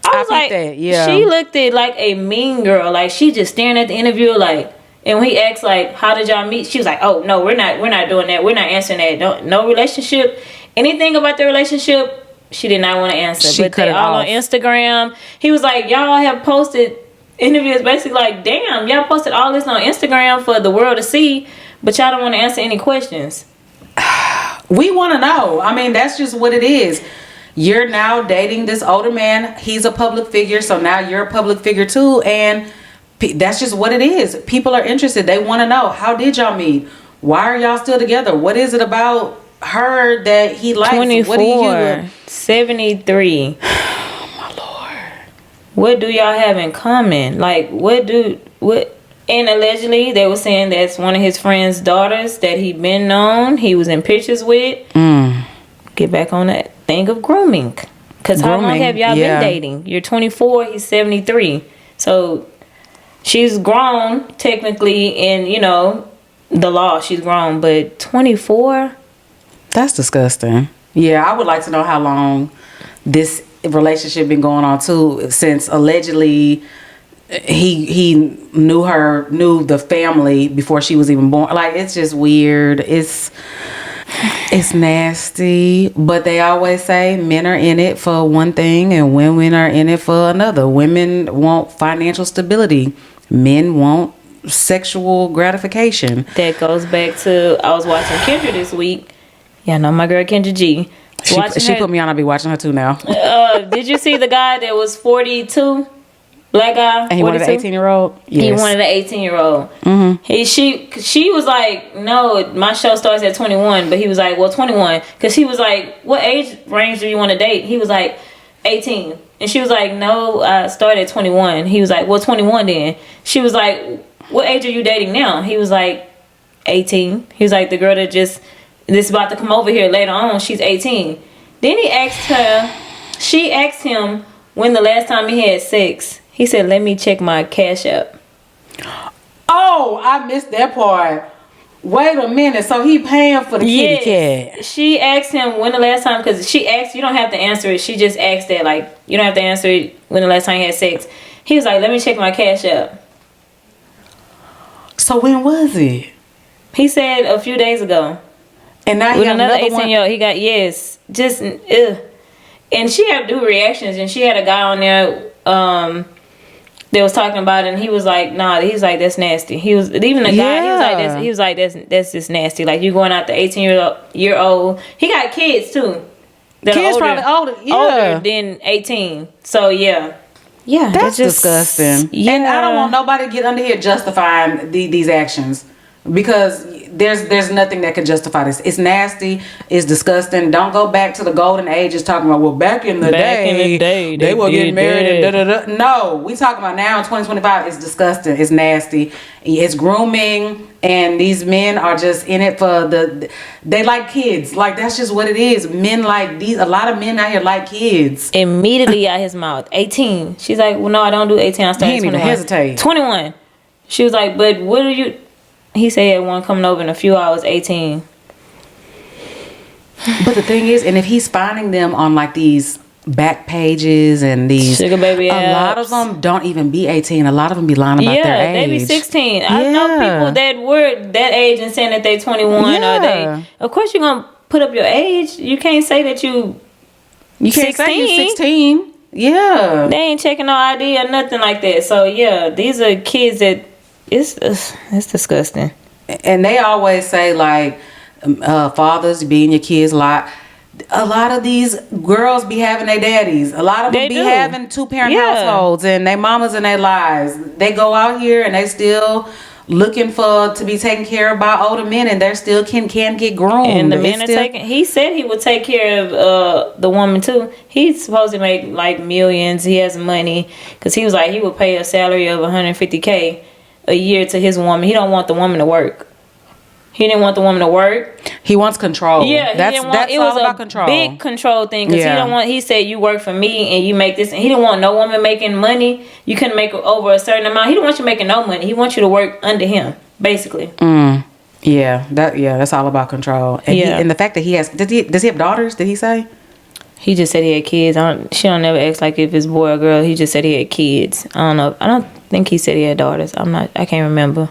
I was like, she looked at like a mean girl. Like she just staring at the interviewer. Like, and when he asked like, "How did y'all meet?" She was like, "Oh no, we're not doing that. We're not answering that. No relationship. Anything about the relationship." She did not want to answer. But they all on Instagram. He was like, "Y'all have posted interviews." Basically like, "Damn, y'all posted all this on Instagram for the world to see, but y'all don't want to answer any questions." We want to know. I mean, that's just what it is. You're now dating this older man. He's a public figure, so now you're a public figure too, and that's just what it is. People are interested. They want to know, how did y'all meet? Why are y'all still together? What is it about her that he likes? 24, what do you 73. Oh my Lord. What do y'all have in common? Like, what? And allegedly, they were saying that's one of his friend's daughters that he'd been known. He was in pictures with. Get back on that thing of grooming. Because how long have y'all been dating? You're 24, he's 73. So, she's grown, technically, in, the law. She's grown. But 24? That's disgusting. Yeah, I would like to know how long this relationship been going on, too, since allegedly he knew the family before she was even born. Like, it's just weird. It's nasty, but they always say men are in it for one thing and women are in it for another. Women want financial stability. Men want sexual gratification. That goes back to, I was watching Kendra this week. Yeah, I know my girl Kendra G. She put me on. I'll be watching her too now. Did you see the guy that was 42? Black guy? And he wanted an 18-year-old? Yes. He wanted an 18-year-old. She was like, "No, my show starts at 21." But he was like, "Well, 21." Because he was like, "What age range do you want to date?" He was like, 18. And she was like, "No, I started at 21." He was like, "Well, 21 then." She was like, "What age are you dating now?" He was like, 18. He was like, "The girl that this is about to come over here later on, she's 18. Then she asked him when the last time he had sex. He said, "Let me check my Cash App." Oh, I missed that part. Wait a minute. So he paying for the kitty cat. She asked him when the last time, because she asked, you don't have to answer it. She just asked that, like, you don't have to answer it when the last time you had sex. He was like, "Let me check my Cash App." So when was it? He said a few days ago. And now he with got another another 18-year-old. He got, just, ugh. And she had to do reactions, and she had a guy on there, they was talking about it, and he was like, "Nah," he's like, "That's nasty." He was even the guy. He was like, "That's just nasty. Like, you going out the 18-year-old. He got kids too. Kids probably older than 18. So yeah, that's just disgusting. Yeah. And I don't want nobody to get under here justifying these actions, because there's nothing that can justify this. It's nasty. It's disgusting. Don't go back to the golden ages talking about, well, back in the day they were getting married. And da-da-da. No, we talking about now in 2025. It's disgusting. It's nasty. It's grooming, and these men are just in it for they like kids. Like, that's just what it is. Men like these. A lot of men out here like kids. Immediately out his mouth, 18. She's like, well, no, I don't do 18. I started 21. Hesitate. 21. She was like, but what are you? He said he had one coming over in a few hours, 18. But the thing is, and if he's finding them on like these back pages and these sugar baby apps, a lot of them don't even be 18. A lot of them be lying about their age. Yeah, they be 16. I know people that were that age and saying that they 21 or they. Of course, you're gonna put up your age. You can't say that you can't 16. say you're 16. Yeah, they ain't checking no ID or nothing like that. So yeah, these are kids that it's disgusting. And they always say like, fathers being your kids a lot. A lot of these girls be having their daddies. A lot of them be having 2-parent households and their mamas in their lives. They go out here and they still looking to be taken care of by older men, and they still can get groomed. And the men are taking. He said he would take care of the woman too. He's supposed to make like millions. He has money because he was like he would pay a salary of $150K a year to his woman. He don't want the woman to work. He didn't want the woman to work. He wants control. Yeah, that's it all was about a control. Big control thing because he don't want. He said you work for me and you make this. And he didn't want no woman making money. You couldn't make over a certain amount. He didn't want you making no money. He wants you to work under him, basically. That's all about control. And and the fact that he has does he have daughters? Did he say? He just said he had kids. She don't never ask like if it's boy or girl. He just said he had kids. I don't know. I don't think he said he had daughters. I can't remember.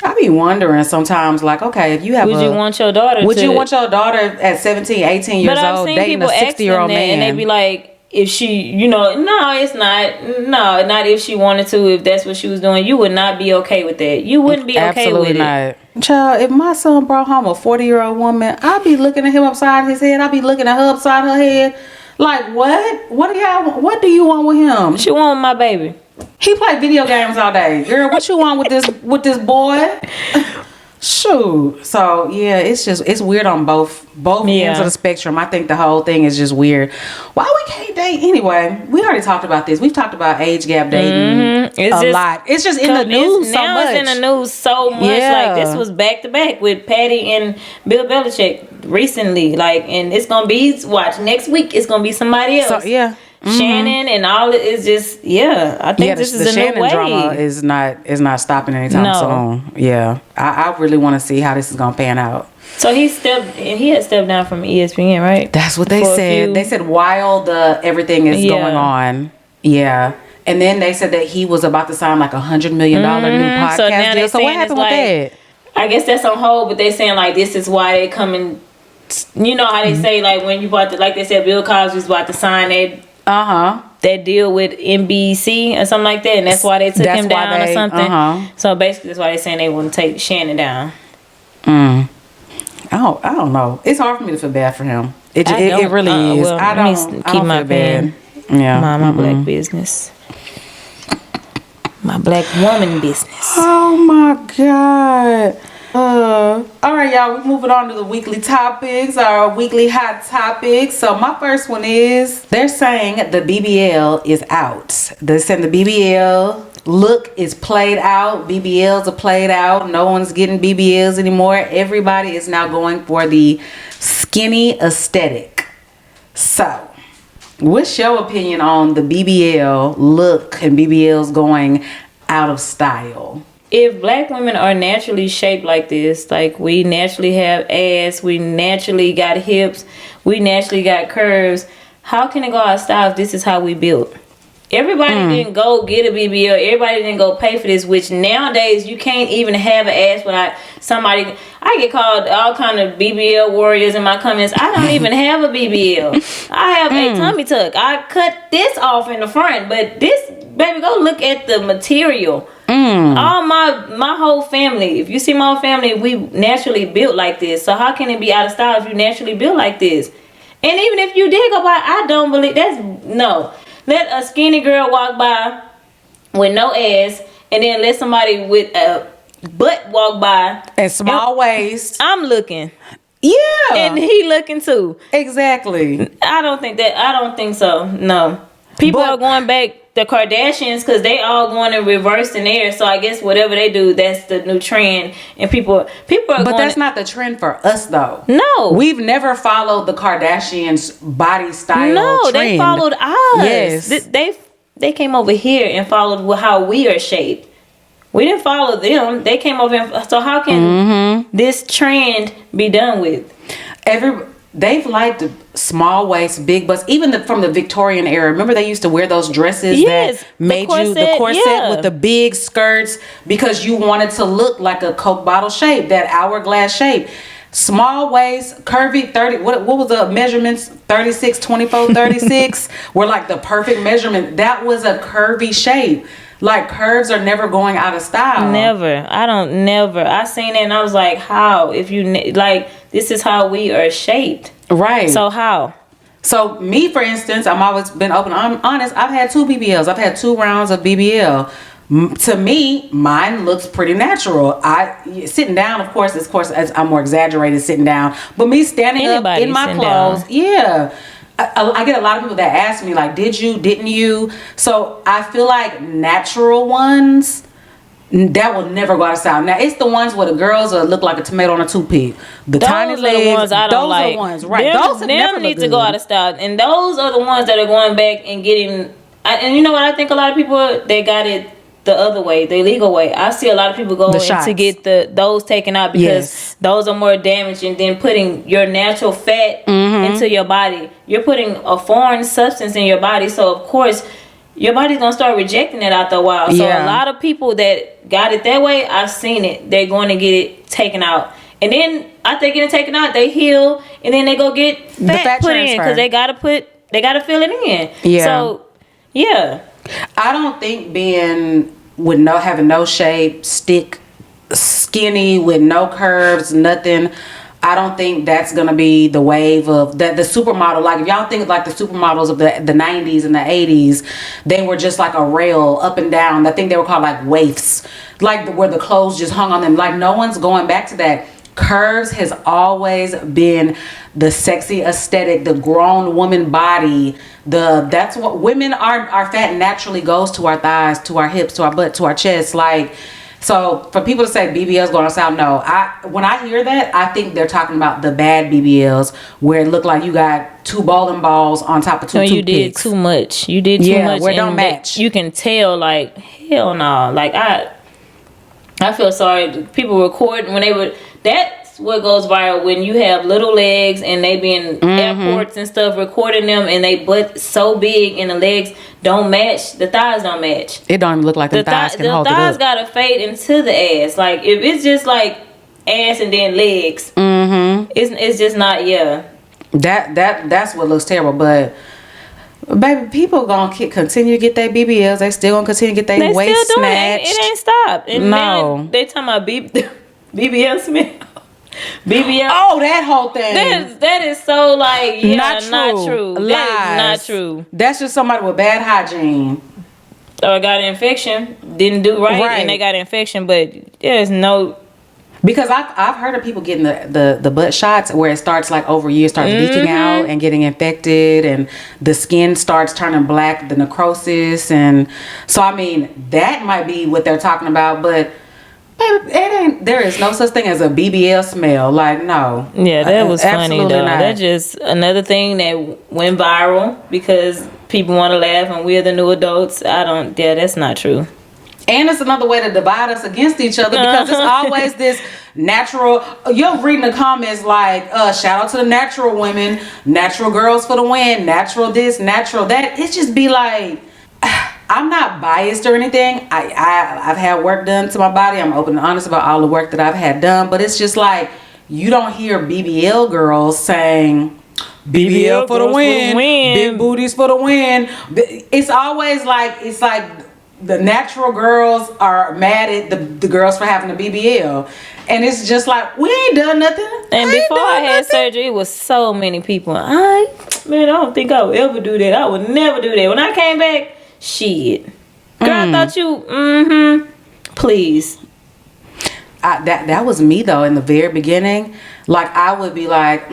I be wondering sometimes, like, okay, if you have Would you want your daughter at 17, 18 years old dating a 60-year-old man? And they be like, if she, no, it's not. No, not if she wanted to. If that's what she was doing, you would not be okay with that. You wouldn't be okay with it. Child, if my son brought home a 40-year-old woman, I'd be looking at him upside his head. I'd be looking at her upside her head. Like, what? What do you want with him? She want my baby. He play video games all day. Girl, what you want with this boy? Shoot. So yeah, it's weird on both ends of the spectrum. I think the whole thing is just weird. Why we can't date anyway? We already talked about this. We've talked about age gap dating a lot. It's just in the news so much. It's in the news so much. Yeah. Like this was back to back with Patty and Bill Belichick recently. Like, and it's gonna be next week. It's gonna be somebody else. So, yeah. Shannon and all it is just I think this is the Shannon new way. Drama is not stopping anytime soon. Yeah, I really want to see how this is gonna pan out. So he had stepped down from ESPN, right? That's what they said. They said while everything is going on, and then they said that he was about to sign like $100 million new podcast deal. So what happened with that? I guess that's on hold, but they're saying like this is why they coming. You know how they say like when you like they said Bill Cosby's about to sign that deal with NBC or something like that, and that's why they took him down or something. So basically, that's why they're saying they want to take Shannon down. I don't know. It's hard for me to feel bad for him. It really is. Well, I don't keep my bad. Yeah, my black business. My black woman business. Oh my God. All right, y'all, we're moving on to the weekly topics, our weekly hot topics. So my first one is, they're saying the BBL is out. They're saying the BBL look is played out. BBLs are played out. No one's getting BBLs anymore. Everybody is now going for the skinny aesthetic. So what's your opinion on the BBL look and BBLs going out of style? If black women are naturally shaped like this, like we naturally have ass, we naturally got hips, we naturally got curves, how can it go out of style if this is how we built? Everybody didn't go get a BBL. Everybody didn't go pay for this, which nowadays you can't even have an ass without somebody. I get called all kind of BBL warriors in my comments. I don't even have a BBL. I have a tummy tuck. I cut this off in the front, but this, baby, go look at the material. All my whole family, if you see my whole family, we naturally built like this. So how can it be out of style if you naturally built like this? And even if you did go by, I don't believe no. Let a skinny girl walk by with no ass, and then let somebody with a butt walk by And small waist. I'm looking. Yeah. And he looking too. Exactly. I don't think so. No. People are going back the Kardashians because they all going in reverse in there. So I guess whatever they do, that's the new trend. And people are But that's not the trend for us though. No. We've never followed the Kardashians' body style trend. They followed us. Yes. They came over here and followed how we are shaped. We didn't follow them. They came over and so how can this trend be done with? They've liked small waist, big butts. Even from the Victorian era. Remember they used to wear those dresses that made the corset with the big skirts because you wanted to look like a Coke bottle shape, that hourglass shape. Small waist, curvy, 30. What was the measurements? 36, 24, 36 were like the perfect measurement. That was a curvy shape. Like curves are never going out of style. Never. I seen it and I was like, how? If you like, this is how we are shaped. Right. So how? So me, for instance, I'm always been open. I'm honest. I've had 2 BBLs. I've had 2 rounds of BBL. To me, mine looks pretty natural. Sitting down, of course, I'm more exaggerated sitting down. But me standing up in my clothes, yeah. I get a lot of people that ask me like, did you, didn't you? So I feel like natural ones, that will never go out of style. Now it's the ones where the girls look like a tomato on a toothpick. The tiny legs, are the ones I don't like. Those are the ones, right? Those them need to go out of style, and those are the ones that are going back and getting. And you know what? I think a lot of people they got it the other way, the illegal way. I see a lot of people go in to get those taken out because those are more damaging than putting your natural fat into your body. You're putting a foreign substance in your body, so of course your body's gonna start rejecting it after a while. So a lot of people that got it that way, I've seen it. They're going to get it taken out, and then after they get it taken out, they heal, and then they go get fat put in because they gotta fill it in. Yeah. So I don't think being with having no shape, skinny with no curves, nothing. I don't think that's gonna be the wave of the supermodel. Like if y'all think like the supermodels of the 90s and the 80s, they were just like a rail up and down. I think they were called like waifs, like where the clothes just hung on them. Like no one's going back to that. Curves has always been the sexy aesthetic, the grown woman body. That's what women are. Our fat naturally goes to our thighs, to our hips, to our butt, to our chest. Like, so for people to say BBLs going on south, no. When I hear that, I think they're talking about the bad BBLs where it looked like you got 2 bowling balls on top of 2 toothpicks. You did too much. You did too much. Where it don't match. You can tell, like, hell no. Like I feel sorry. People record when they would. That's what goes viral when you have little legs and they be in airports and stuff recording them and they butt so big and the legs don't match. The thighs don't match. It don't even look like the thighs can hold it up. The thighs gotta fade into the ass. Like if it's just like ass and then legs, it's just not. That's what looks terrible, but. Baby, people gonna continue to get their BBLs. They still gonna continue to get their waist snatched. It ain't stopped. And no, they talking about BBL smell. BBL. Oh, that whole thing. That is so like not true. Lies. That is not true. That's just somebody with bad hygiene. Or got an infection, didn't do right, and they got an infection. But there's no. Because I've heard of people getting the butt shots where it starts like over years, starts leaking out and getting infected, and the skin starts turning black, the necrosis, and so I mean that might be what they're talking about, but baby, there is no such thing as a BBL smell. Like no. Yeah, that was funny though. Not. That's just another thing that went viral because people want to laugh and we're the new adults. That's not true. And it's another way to divide us against each other because it's always this natural. You're reading the comments like, shout out to the natural women, natural girls for the win, natural this, natural that. It just be like, I'm not biased or anything. I've had work done to my body. I'm open and honest about all the work that I've had done. But it's just like, you don't hear BBL girls saying, BBL for the win, big booties for the win. It's always like, it's like, the natural girls are mad at the girls for having a BBL. And it's just like, we ain't done nothing. And before I had surgery, it was so many people. I don't think I would ever do that. I would never do that. When I came back, shit. Girl, I thought you, please. that was me though in the very beginning. Like I would be like,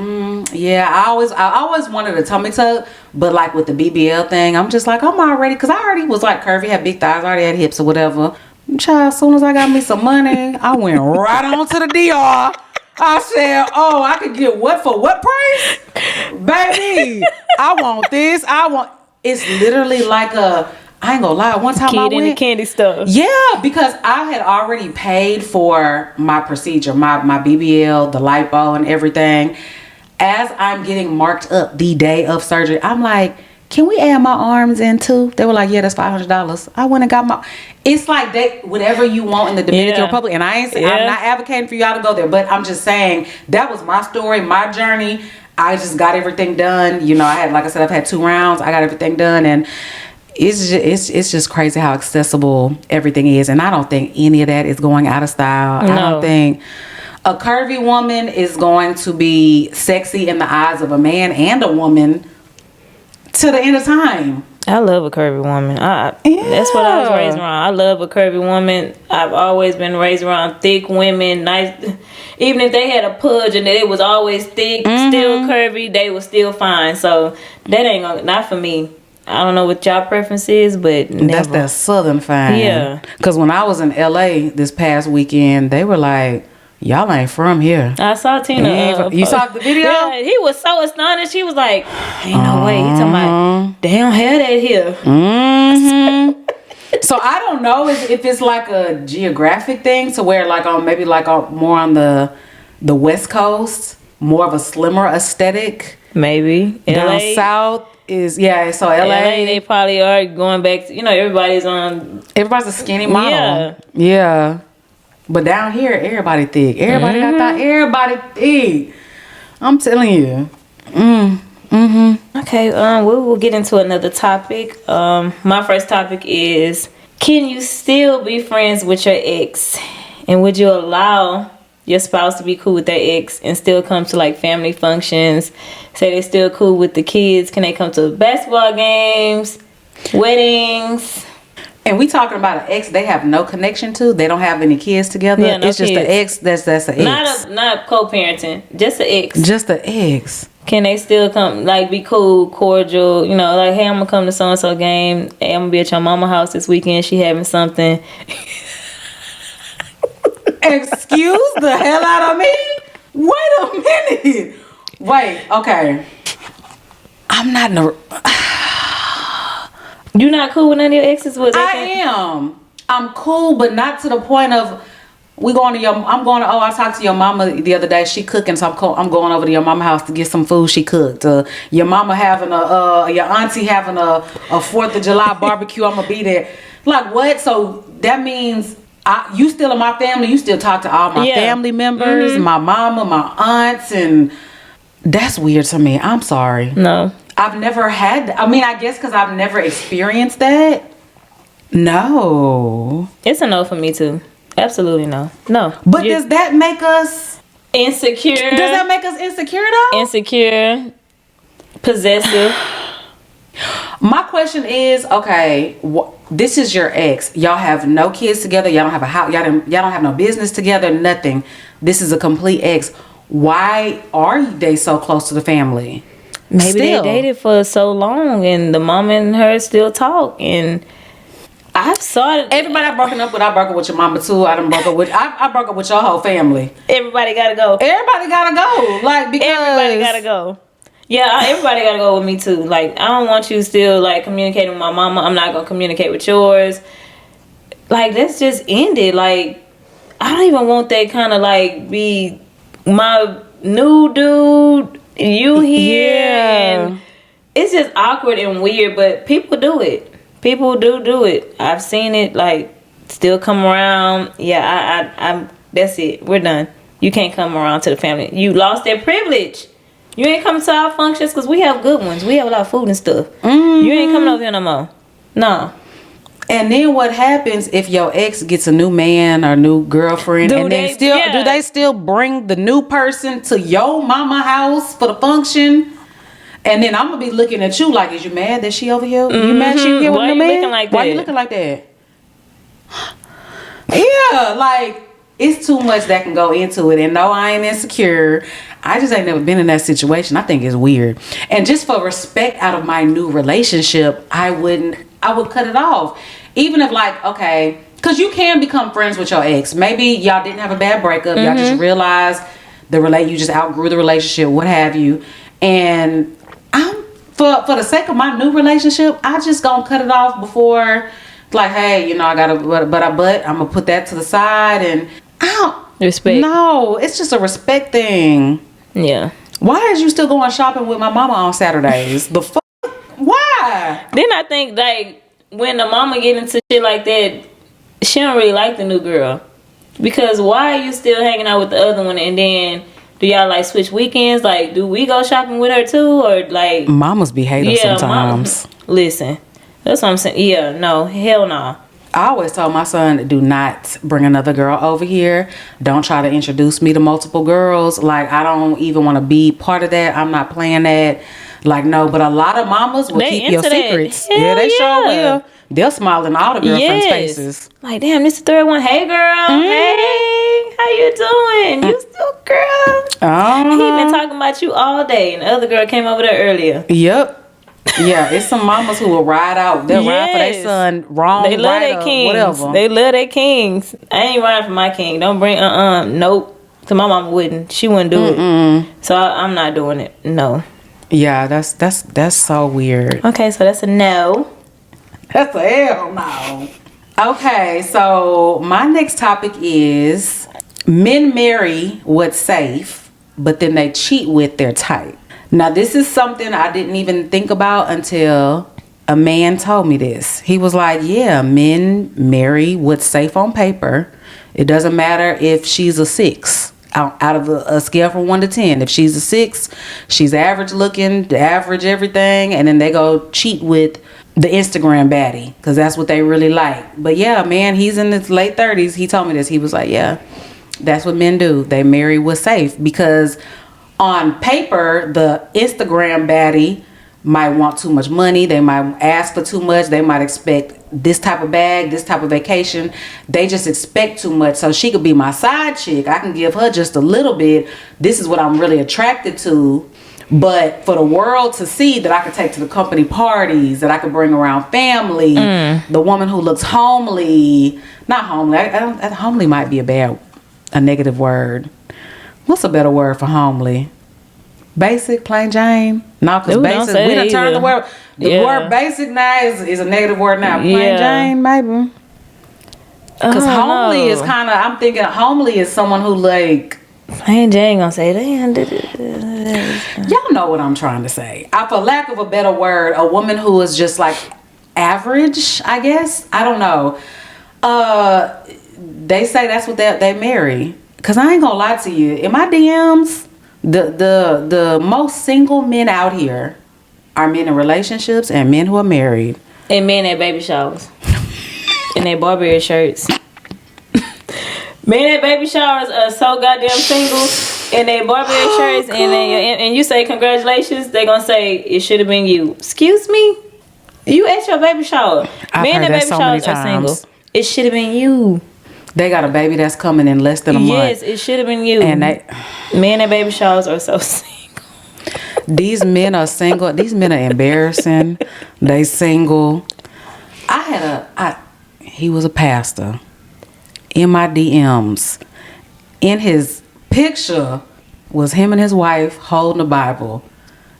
yeah, I always wanted a tummy tuck, but like with the BBL thing, I'm just like, I'm already, because I already was like curvy, had big thighs, already had hips or whatever. Child, as soon as I got me some money, I went right on to the DR. I said, oh, I could get what for what price? Baby, I want this. It's literally like I ain't gonna lie. One time I went. In the candy stuff. Yeah, because I had already paid for my procedure, my BBL, the lipo and everything. As I'm getting marked up the day of surgery, I'm like, can we add my arms in too? They were like, yeah, that's $500. I went and got my. It's like they whatever you want in the Dominican Republic, and I'm not advocating for y'all to go there, but I'm just saying that was my story, my journey. I just got everything done. You know, like I said, I've had 2 rounds. I got everything done, and it's just crazy how accessible everything is, and I don't think any of that is going out of style. No. I don't think a curvy woman is going to be sexy in the eyes of a man and a woman to the end of time. I love a curvy woman. That's what I was raised around. I love a curvy woman. I've always been raised around thick women. Nice, even if they had a pudge and it was always thick, still curvy, they were still fine. So that ain't gonna, not for me. I don't know what y'all preference is, but never. That's that southern fine. Yeah. Because when I was in LA this past weekend, they were like, y'all ain't from here. I saw Tina. You saw the video? Yeah, he was so astonished. He was like, ain't no way. He talking about, they don't have that here. So I don't know if it's like a geographic thing to where like on maybe like more on the West Coast, more of a slimmer aesthetic. Maybe. Down LA, south is, so LA they probably are going back to, everybody's a skinny model. Yeah. But down here, everybody thick. Everybody got that. Everybody thick. I'm telling you. Okay, we will get into another topic. My first topic is, can you still be friends with your ex? And would you allow your spouse to be cool with their ex and still come to like family functions? Say they're still cool with the kids. Can they come to basketball games, weddings? And we talking about an ex they have no connection to. They don't have any kids together. Yeah, no it's just kids. an ex. That's an ex. Not co-parenting. Just an ex. Just an ex. Can they still come, like, be cool, cordial? Like, hey, I'm gonna come to so and so game. Hey, I'm gonna be at your mama house this weekend. She having something. Excuse the hell out of me. Wait a minute. Wait. Okay. I'm not in a. You not cool with none of your exes? I am. I'm cool, but not to the point of I talked to your mama the other day. She cooking, so I'm going over to your mama house to get some food she cooked. Your mama having your auntie having a 4th of July barbecue. I'm gonna be there. Like what? So that means you still in my family. You still talk to all my family members, my mama, my aunts, and that's weird to me. I'm sorry. No. I've never had I mean, I guess because I've never experienced that. No. It's a no for me too. Absolutely no. No. But does that make us insecure? Does that make us insecure though? Insecure. Possessive. My question is, okay, this is your ex. Y'all have no kids together. Y'all don't have a house. Y'all don't have no business together. Nothing. This is a complete ex. Why are they so close to the family? Maybe they dated for so long, and the mom and her still talk. And I saw it. Everybody I broke up with, I broke up with your mama too. I broke up with your whole family. Everybody gotta go. Everybody gotta go. Like, because everybody gotta go. Yeah, everybody gotta go with me too. Like, I don't want you still like communicating with my mama. I'm not gonna communicate with yours. Like, let's just end it. Like, I don't even want that kind of like be my new dude. You here, and it's just awkward and weird, but people do it. People do it. I've seen it, like, still come around. Yeah, I'm that's it. We're done. You can't come around to the family. You lost that privilege. You ain't coming to our functions because we have good ones. We have a lot of food and stuff. You ain't coming over here no more. No. And then what happens if your ex gets a new man or new girlfriend, do they still bring the new person to your mama house for the function? And then I'm gonna be looking at you like, is you mad that she over here? You mad she here with the man? Looking like that? Why you looking like that? Yeah, like it's too much that can go into it. And no, I ain't insecure. I just ain't never been in that situation. I think it's weird. And just for respect out of my new relationship, I would cut it off. Even if like, okay, because you can become friends with your ex. Maybe y'all didn't have a bad breakup. Y'all just realized you just outgrew the relationship, what have you. And I'm for the sake of my new relationship, I just gonna cut it off before, like, hey, you know, I gotta, but I'm gonna put that to the side. And I don't Respect. No, it's just a respect thing. Yeah. Why is you still going shopping with my mama on Saturdays? The fuck? Why? Then I think, like, when the mama get into shit like that, she don't really like the new girl. Because why are you still hanging out with the other one? And then do y'all like switch weekends? Like, do we go shopping with her too? Or like, Mamas be haters sometimes. Listen, that's what I'm saying. Yeah, no, hell no. I always told my son, do not bring another girl over here. Don't try to introduce me to multiple girls. Like, I don't even want to be part of that. I'm not playing that. Like, no, but a lot of mamas will keep your secrets. Yeah, they sure will. They'll smile in all the girlfriends' faces. Like, damn, this is the third one. Hey, girl. Hey, how you doing? You still, girl? He been talking about you all day. And the other girl came over there earlier. Yep. Yeah, it's some mamas who will ride out. They'll ride for their son wrong, they love right, their kings. Whatever. They love their kings. I ain't riding for my king. Don't bring, nope. So my mama wouldn't. She wouldn't do it. So I'm not doing it. No. Yeah, that's so weird. Okay, so that's a no. That's a hell no. Okay, so my next topic is men marry what's safe, but then they cheat with their type. Now, this is something I didn't even think about until a man told me this. He was like, yeah, men marry what's safe on paper. It doesn't matter if she's a 6 out of a scale from 1 to 10. If she's a 6, she's average looking, average everything, and then they go cheat with the Instagram baddie because that's what they really like. But yeah, man, he's in his late 30s. He told me this. He was like, yeah, that's what men do. They marry what's safe because on paper, the Instagram baddie might want too much money. They might ask for too much. They might expect this type of bag, this type of vacation. They just expect too much. So she could be my side chick. I can give her just a little bit. This is what I'm really attracted to. But for the world to see that I could take to the company parties, that I could bring around family, the woman who looks homely, not homely. Homely might be a negative word. What's a better word for homely? Basic, plain Jane? No, because basic, we done turned the word. The word basic now is a negative word now. Plain Jane, maybe. Because homely is kind of, I'm thinking homely is someone who like. Plain Jane gonna say that. Y'all know what I'm trying to say. For lack of a better word, a woman who is just like average, I guess. I don't know. They say that's what they marry. Cause I ain't gonna lie to you. In my DMs, the most single men out here are men in relationships and men who are married. And men at baby showers. And they Barbary shirts. Men at baby showers are so goddamn single and they Barbary shirts and you say congratulations, they gonna say it should have been you. Excuse me? You at your baby shower. Men at baby showers are single. It should have been you. They got a baby that's coming in less than a month. Yes, it should have been you. And men at baby showers are so single. These men are single. These men are embarrassing. They single. He was a pastor. In my DMs, in his picture was him and his wife holding a Bible.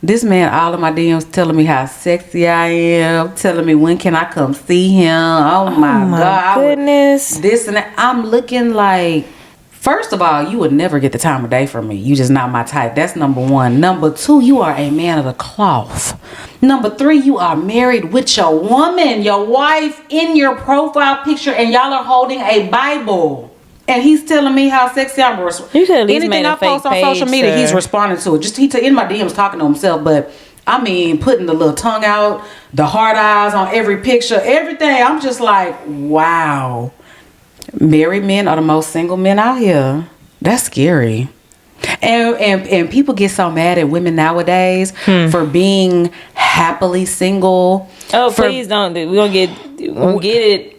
This man, all of my DMs telling me how sexy I am, telling me when can I come see him. Oh my God. Goodness. This and that. I'm looking like, first of all, you would never get the time of day from me. You just not my type. That's number one. Number two, you are a man of the cloth. Number three, you are married with your woman, your wife, in your profile picture, and y'all are holding a Bible. And he's telling me how sexy I'm. Anything I post on social media, he's responding to it. Just he in my DMs talking to himself, but I mean putting the little tongue out, the hard eyes on every picture, everything. I'm just like, wow. Married men are the most single men out here. That's scary. And people get so mad at women nowadays for being happily single. Oh, please don't. We're gonna get it.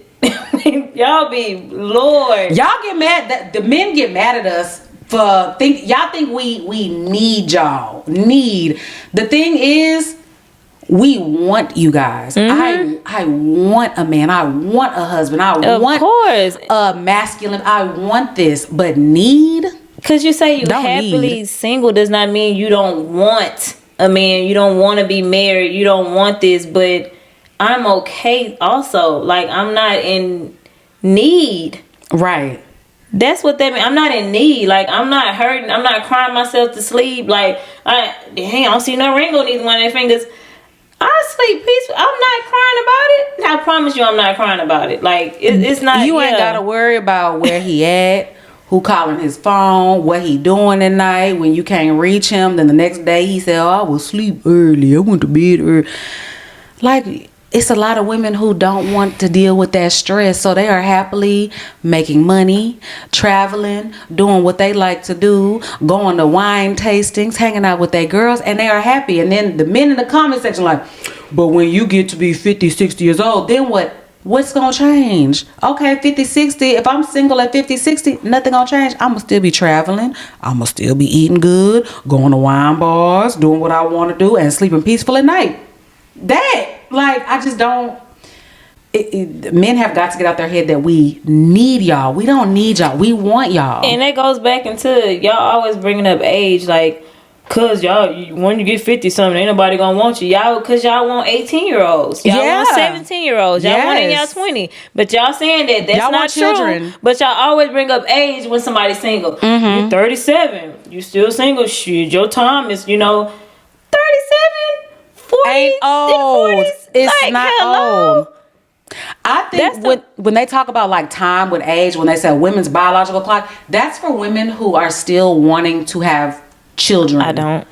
Y'all be Lord. Y'all get mad. The men get mad at us for y'all think we need y'all. The thing is, we want you guys. I want a man. I want a husband. I want a masculine. I want this, but need. Because you say you happily single does not mean you don't want a man. You don't want to be married. You don't want this, but I'm okay also. Like, I'm not in need. Right. That's what that means. I'm not in need. Like, I'm not hurting. I'm not crying myself to sleep. Like, I don't see no ring on either one of their fingers. I sleep peaceful. I'm not crying about it. I promise you I'm not crying about it. Like, it's not. You ain't got to worry about where he at, who calling his phone, what he doing at night. When you can't reach him, then the next day he said, I will sleep early. I went to bed early. Like, it's a lot of women who don't want to deal with that stress. So they are happily making money, traveling, doing what they like to do, going to wine tastings, hanging out with their girls, and they are happy. And then the men in the comment section like, but when you get to be 50, 60 years old, then what? What's going to change? Okay, 50, 60. If I'm single at 50, 60, nothing going to change. I'm going to still be traveling. I'm going to still be eating good, going to wine bars, doing what I want to do, and sleeping peaceful at night. Like, I just don't. Men have got to get out their head that we need y'all. We don't need y'all. We want y'all. And that goes back into y'all always bringing up age. Like, cause y'all, when you get 50 something, ain't nobody gonna want you. Y'all, cause y'all want 18-year-olds. Y'all want 17-year-olds. Y'all want in y'all 20. But y'all saying that's y'all not true. Children. But y'all always bring up age when somebody's single. You're 37. You still single. Shit, your time is, 37. 40, ain't old. 40s. It's like, not hello. old. I think when they talk about like time with age, when they say women's biological clock, that's for women who are still wanting to have children. I don't.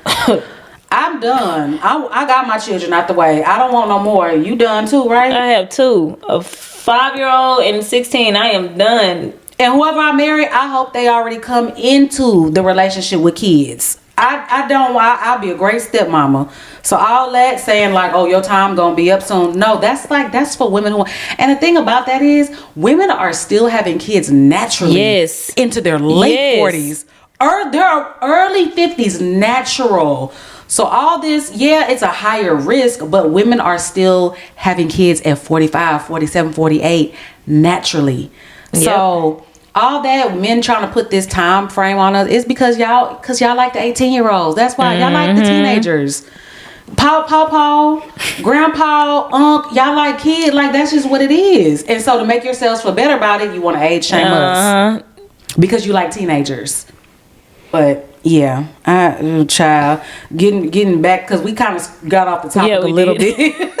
I'm done. I got my children out the way. I don't want no more. You done too, right? I have two, a 5-year-old and 16. I am done. And whoever I marry, I hope they already come into the relationship with kids. I'll be a great stepmama. So all that saying like, oh, your time gonna be up soon. No, that's for women who. And the thing about that is, women are still having kids naturally. Yes. Into their late 40s or their early 50s, natural. So all this, it's a higher risk, but women are still having kids at 45, 47, 48 naturally. Yep. So all that men trying to put this time frame on us is because y'all like the 18-year-olds. That's why y'all like the teenagers. Paw, grandpa, y'all like kids. Like, that's just what it is. And so to make yourselves feel better about it, you want to age shame us because you like teenagers. But yeah, child, getting back, because we kind of got off the topic a little bit.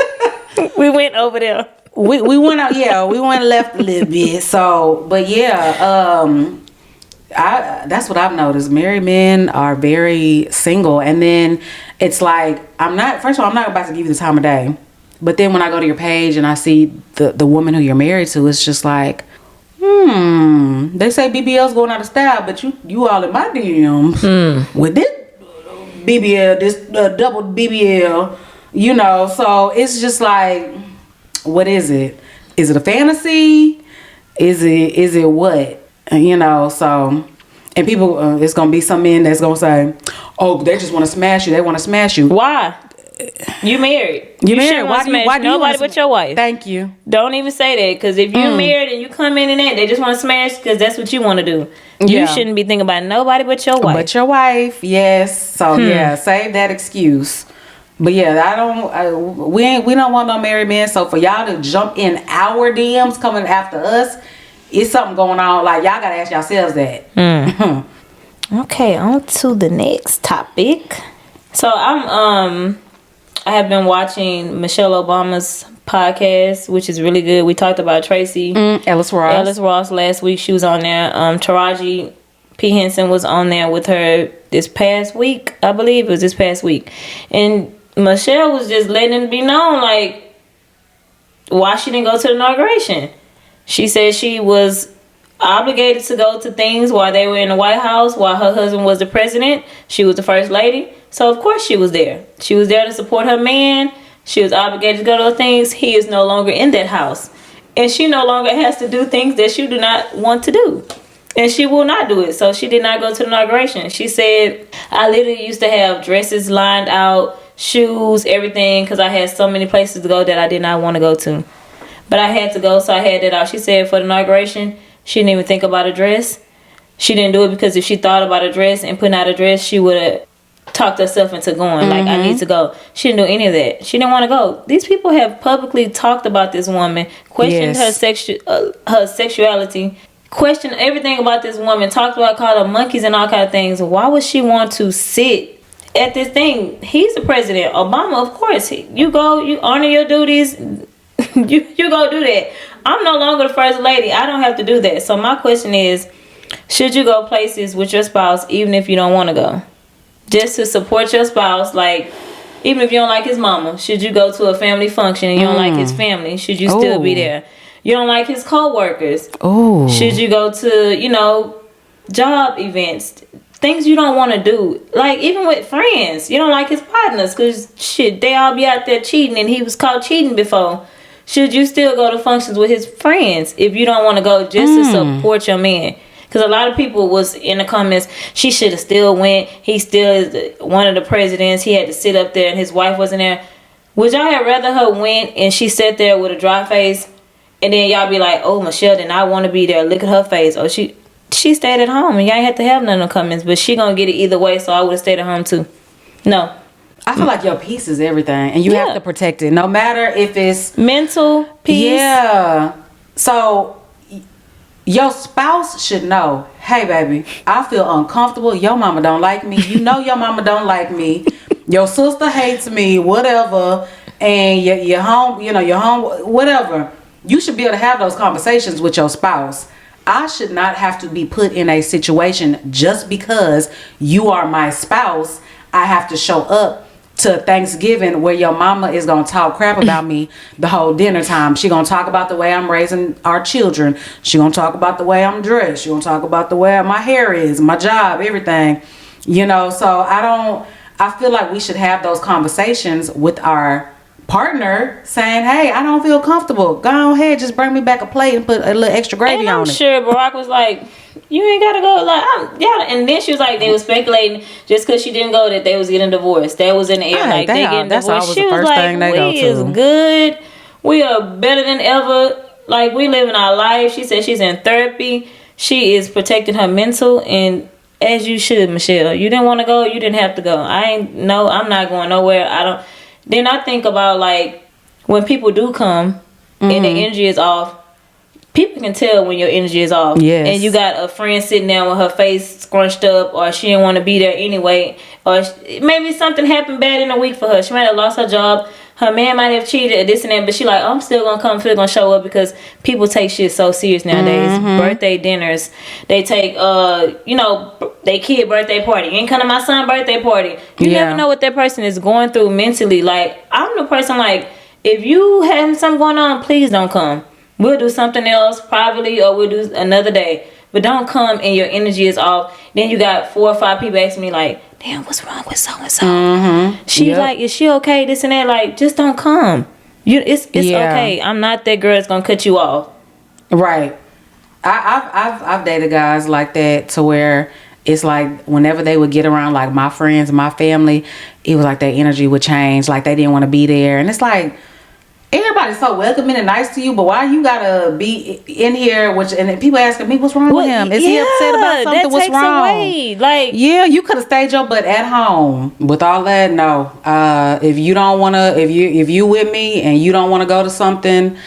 We went over there. We went out, we went left a little bit. So, but that's what I've noticed. Married men are very single, and then it's like, first of all, I'm not about to give you the time of day. But then when I go to your page and I see the woman who you're married to, it's just like, they say BBLs going out of style, but you all in my DMs with this BBL, this double BBL, so it's just like, what is it? Is it a fantasy? Is it what? So, and people, it's gonna be some men that's gonna say, oh, they just want to smash you. They want to smash you. Why? You married. You married. Why do nobody but your wife? Thank you. Don't even say that, because if you're married and you come in and they just want to smash because that's what you want to do. You shouldn't be thinking about nobody but your wife. But your wife, yes. So save that excuse. But I don't. We don't want no married men. So for y'all to jump in our DMs coming after us, it's something going on. Like, y'all gotta ask yourselves that. Okay, on to the next topic. So I have been watching Michelle Obama's podcast, which is really good. We talked about Tracy Ellis Ross last week. She was on there. Taraji P. Henson was on there with her this past week. I believe it was this past week. And Michelle was just letting it be known, like, why she didn't go to the inauguration. She said she was obligated to go to things while they were in the White House, while her husband was the president. She was the first lady. So, of course, she was there. She was there to support her man. She was obligated to go to those things. He is no longer in that house. And she no longer has to do things that she do not want to do. And she will not do it. So she did not go to the inauguration. She said, I literally used to have dresses lined out, shoes, everything, because I had so many places to go that I did not want to go to. But I had to go, so I had that out. She said for the inauguration, she didn't even think about a dress. She didn't do it because if she thought about a dress and putting out a dress, she would have talked herself into going. Like, I need to go. She didn't do any of that. She didn't want to go. These people have publicly talked about this woman, questioned her sexuality, questioned everything about this woman, talked about, called her monkeys and all kind of things. Why would she want to sit at this thing? He's the president. Obama, of course. You go, you honor your duties. you go do that. I'm no longer the first lady. I don't have to do that. So my question is, should you go places with your spouse even if you don't want to go? Just to support your spouse, like, even if you don't like his mama, should you go to a family function and you don't like his family? Should you still be there? You don't like his co-workers. Should you go to, job events? Things you don't want to do. Like, even with friends, you don't like his partners because, shit, they all be out there cheating and he was caught cheating before. Should you still go to functions with his friends if you don't want to go just to support your man? Because a lot of people was in the comments, she should have still went. He still is one of the presidents. He had to sit up there and his wife wasn't there. Would y'all have rather her went and she sat there with a dry face and then y'all be like, oh, Michelle did not want to be there. Look at her face. Or she stayed at home and y'all ain't had to have none of the comments. But she gonna get it either way, so I would have stayed at home too. No. I feel like your peace is everything and you have to protect it. No matter if it's mental peace. Yeah. So your spouse should know, hey baby, I feel uncomfortable. Your mama don't like me. You know your mama don't like me. Your sister hates me, whatever. And your home, whatever. You should be able to have those conversations with your spouse. I should not have to be put in a situation just because you are my spouse. I have to show up to Thanksgiving where your mama is gonna talk crap about me the whole dinner time. She gonna talk about the way I'm raising our children. She gonna talk about the way I'm dressed. She gonna talk about the way my hair is, my job, everything. So I feel like we should have those conversations with our partner saying, hey, I don't feel comfortable. Go ahead, just bring me back a plate and put a little extra gravy on it. I'm sure Barack was like, you ain't gotta go. Like, and then she was like, they was speculating just because she didn't go that they was getting divorced. That was in the air, like they getting divorced. She was like, we is good. We are better than ever. Like, we living our life. She said she's in therapy. She is protecting her mental, and as you should, Michelle. You didn't want to go. You didn't have to go. I'm not going nowhere. Then I think about, like, when people do come and the energy is off, people can tell when your energy is off. Yes. And you got a friend sitting there with her face scrunched up, or she didn't want to be there anyway, or maybe something happened bad in a week for her. She might have lost her job. Her man might have cheated or this and that, but she like, I'm still gonna come, still gonna show up, because people take shit so serious nowadays. Birthday dinners, they take they kid birthday party. You ain't come to my son's birthday party. You never know what that person is going through mentally. Like, I'm the person, like, if you have something going on, please don't come. We'll do something else privately, or we'll do another day. But don't come and your energy is off. Then you got 4 or 5 people asking me like, damn, what's wrong with so and so? She's like, is she okay? This and that. Like, just don't come. It's okay. I'm not that girl that's gonna cut you off. Right. I've dated guys like that, to where it's like whenever they would get around like my friends and my family, it was like their energy would change. Like they didn't want to be there, and it's like, everybody's so welcoming and nice to you, but why you gotta be in here? And people asking me, what's wrong with him? Is he upset about something? What's wrong? Away. Like, you could have stayed your butt at home with all that. No, if you don't wanna, if you with me and you don't want to go to something,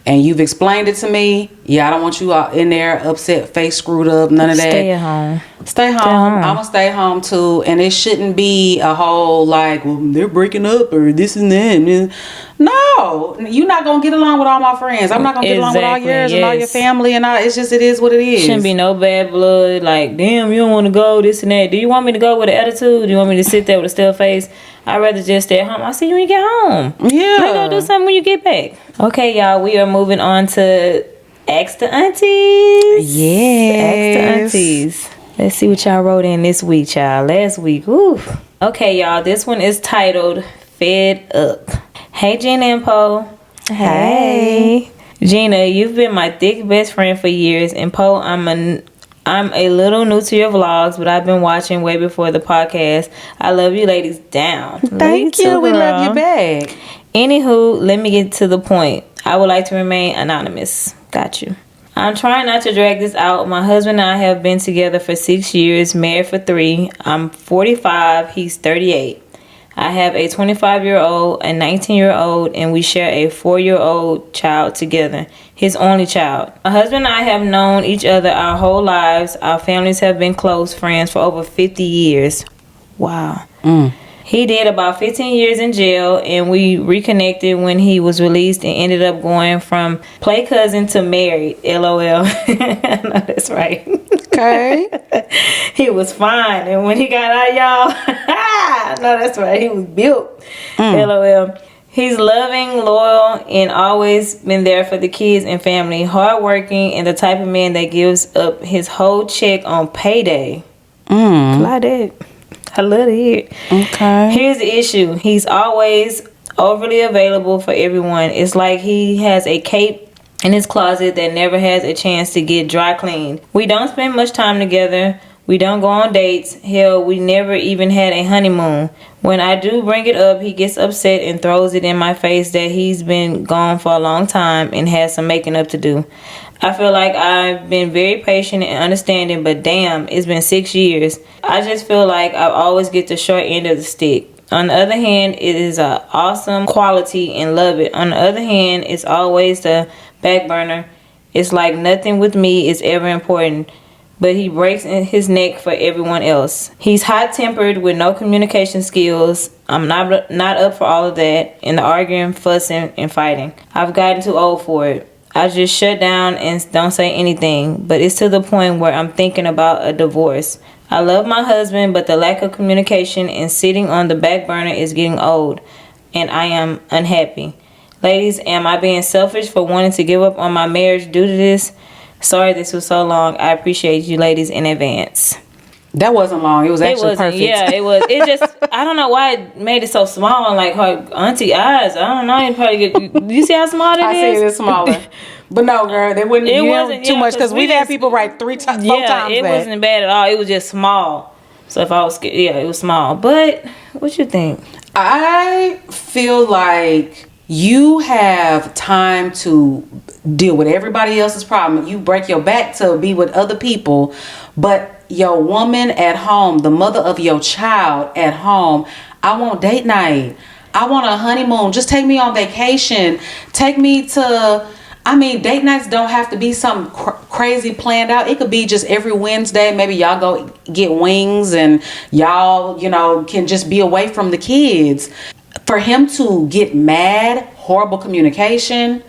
and you've explained it to me, I don't want you out in there upset, face screwed up, none of that. Stay at home. Stay home. I'm gonna stay home too, and it shouldn't be a whole like, well, they're breaking up or this and that. No, you're not gonna get along with all my friends. I'm not gonna get along with all yours and all your family, and all. It's just, it is what it is. Shouldn't be no bad blood. Like, damn, you don't want to go, this and that. Do you want me to go with an attitude? Do you want me to sit there with a still face? I'd rather just stay at home. I'll see you when you get home. Yeah, we're gonna do something when you get back. Okay, y'all, we are moving on to Ask the Aunties. Yes. Ask the Aunties. Let's see what y'all wrote in this week, y'all. Last week, oof. Okay, y'all, this one is titled Fed Up. Hey, Jen and Poe. Hey. Gina, you've been my thick best friend for years, and Poe, I'm a little new to your vlogs, but I've been watching way before the podcast. I love you ladies down. Thank you. We love you back. Anywho, let me get to the point. I would like to remain anonymous. Got you. I'm trying not to drag this out. My husband and I have been together for 6 years, married for 3. I'm 45, he's 38. I have a 25-year-old, a 19-year-old, and we share a 4-year-old child together, his only child. My husband and I have known each other our whole lives. Our families have been close friends for over 50 years. Wow. He did about 15 years in jail, and we reconnected when he was released and ended up going from play cousin to married. LOL. I know that's right. Okay. He was fine, and when he got out, y'all, no, that's right. He was built. LOL. He's loving, loyal, and always been there for the kids and family. Hardworking, and the type of man that gives up his whole check on payday. Like that. I love to hear it. Okay. Here's the issue. He's always overly available for everyone. It's like he has a cape in his closet that never has a chance to get dry cleaned. We don't spend much time together. We don't go on dates. Hell, we never even had a honeymoon. When I do bring it up, he gets upset and throws it in my face that he's been gone for a long time and has some making up to do. I feel like I've been very patient and understanding, but damn, it's been 6 years. I just feel like I always get the short end of the stick. On the other hand, it is an awesome quality and love it. On the other hand, it's always the back burner. It's like nothing with me is ever important, but he breaks his neck for everyone else. He's hot-tempered with no communication skills. I'm not up for all of that, and the arguing, fussing, and fighting. I've gotten too old for it. I just shut down and don't say anything, but it's to the point where I'm thinking about a divorce. I love my husband, but the lack of communication and sitting on the back burner is getting old, and I am unhappy. Ladies, am I being selfish for wanting to give up on my marriage due to this? Sorry this was so long. I appreciate you ladies in advance. That wasn't long. It was actually perfect. Yeah, it was. It just, I don't know why it made it so small. Like her auntie eyes. I don't know. You probably get. You see how small it is? I see it is smaller. But no, girl, they wouldn't. It wasn't too much because we've had people write 4 times. Yeah, it wasn't bad at all. It was just small. So if I was scared, yeah, it was small. But what you think? I feel like you have time to deal with everybody else's problem. You break your back to be with other people, but your woman at home, the mother of your child at home, I want date night. I want a honeymoon. Just take me on vacation. Take me to, date nights don't have to be something crazy planned out. It could be just every Wednesday. Maybe y'all go get wings and y'all, can just be away from the kids. For him to get mad, horrible communication,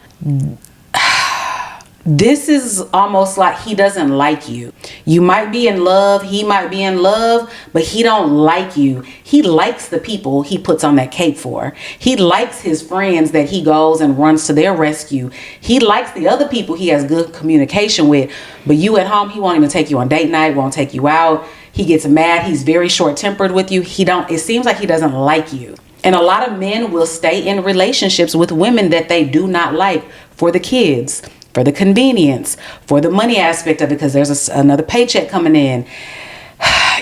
this is almost like he doesn't like you. You might be in love, he might be in love, but he don't like you. He likes the people he puts on that cape for. He likes his friends that he goes and runs to their rescue. He likes the other people he has good communication with, but you at home, he won't even take you on date night, won't take you out. He gets mad, he's very short-tempered with you. It seems like he doesn't like you. And a lot of men will stay in relationships with women that they do not like for the kids, for the convenience, for the money aspect of it, because there's another paycheck coming in.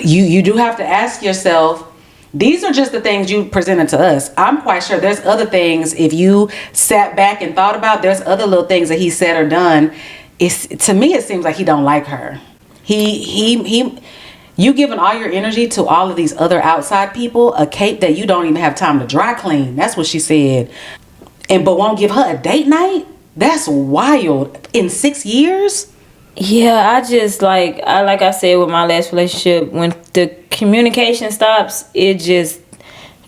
You do have to ask yourself, these are just the things you presented to us. I'm quite sure there's other things, if you sat back and thought about, there's other little things that he said or done. To me, it seems like he don't like her. You giving all your energy to all of these other outside people, a cape that you don't even have time to dry clean. That's what she said. But won't give her a date night? That's wild. In 6 years? Yeah, I just like I said with my last relationship, when the communication stops, the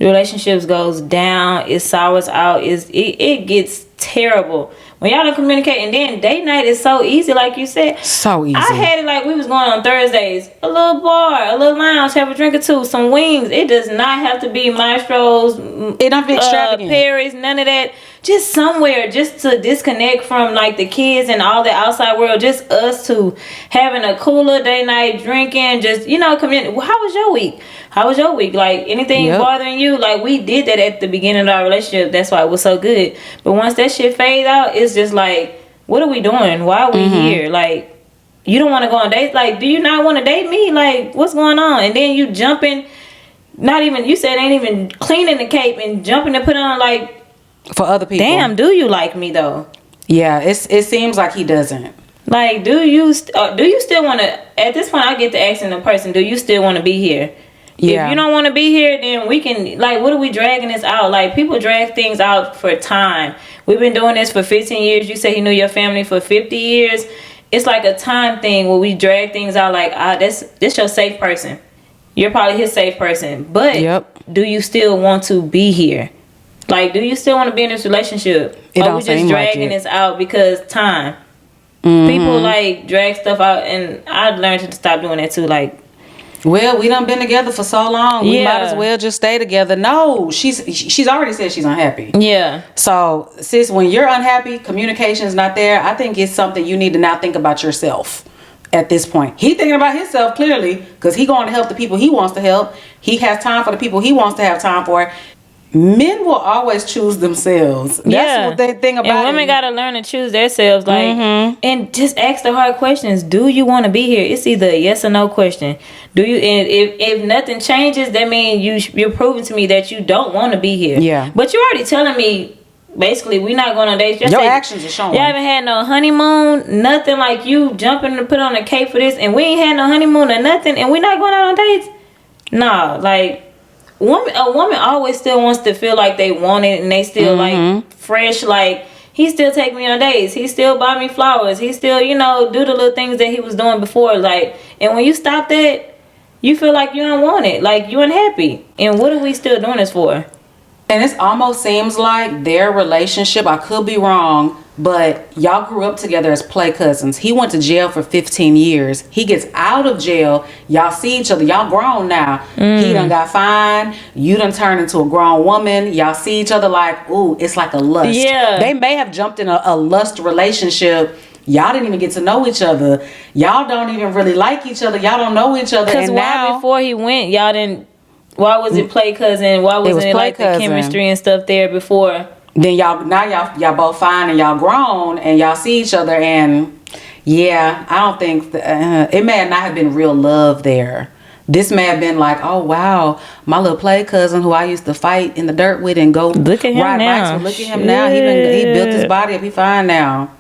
relationships goes down, it sours out, it gets terrible. When y'all don't communicate, and then date night is so easy, like you said. So easy. I had it like we was going on Thursdays. A little bar, a little lounge, have a drink or two, some wings. It does not have to be Maestro's. It don't be extravagant. Paris, none of that. Just somewhere, just to disconnect from like the kids and all the outside world. Just us two having a cooler date night, drinking, just, community. How was your week? How was your week? Like, anything bothering you? Like, we did that at the beginning of our relationship. That's why it was so good. But once that shit fades out, it's just like, what are we doing? Why are we here? Like, you don't want to go on dates? Like, do you not want to date me? Like, what's going on? And then you jumping, not even, you said ain't even cleaning the cape and jumping to put on, like, for other people. Damn, do you like me though? Yeah, it seems like he doesn't. Like, do you still want to, at this point I get to asking the person, do you still want to be here? Yeah. If you don't want to be here, then we can, like, what are we dragging this out? Like, people drag things out for time. We've been doing this for 15 years. You say he knew your family for 50 years. It's like a time thing where we drag things out like, this your safe person. You're probably his safe person. But do you still want to be here? Like, do you still want to be in this relationship? Or we just dragging this out because time? People, like, drag stuff out, and I learned to stop doing that too. Like, well, we done been together for so long. We might as well just stay together. No, she's already said she's unhappy. Yeah. So, sis, when you're unhappy, communication is not there. I think it's something you need to now think about yourself at this point. He thinking about himself clearly because he going to help the people he wants to help. He has time for the people he wants to have time for. Men will always choose themselves. That's what they think about. And women gotta learn to choose themselves. Like, and just ask the hard questions. Do you want to be here? It's either a yes or no question. Do you? And if nothing changes, that means you're proving to me that you don't want to be here. Yeah. But you're already telling me. Basically, we're not going on dates. Your actions are showing. You haven't had no honeymoon, nothing. Like, you jumping to put on a cape for this, and we ain't had no honeymoon or nothing, and we're not going out on dates. Nah, like. A woman always still wants to feel like they want it, and they still like fresh. Like, he still take me on dates. He still buy me flowers. He still, do the little things that he was doing before. Like, and when you stop that, you feel like you don't want it. Like, you unhappy. And what are we still doing this for? And it almost seems like their relationship, I could be wrong, but y'all grew up together as play cousins. He went to jail for 15 years. He gets out of jail. Y'all see each other. Y'all grown now. He done got fined. You done turned into a grown woman. Y'all see each other like, ooh, it's like a lust. Yeah. They may have jumped in a lust relationship. Y'all didn't even get to know each other. Y'all don't even really like each other. Y'all don't know each other. Because why before he went, y'all didn't... Why was it play cousin? Why wasn't it like the chemistry and stuff there before? Then y'all both fine and y'all grown and y'all see each other, and I don't think it may not have been real love there. This may have been like, oh wow, my little play cousin who I used to fight in the dirt with and go look at him ride now. bikes with. Look at him now. He built his body up. He fine now.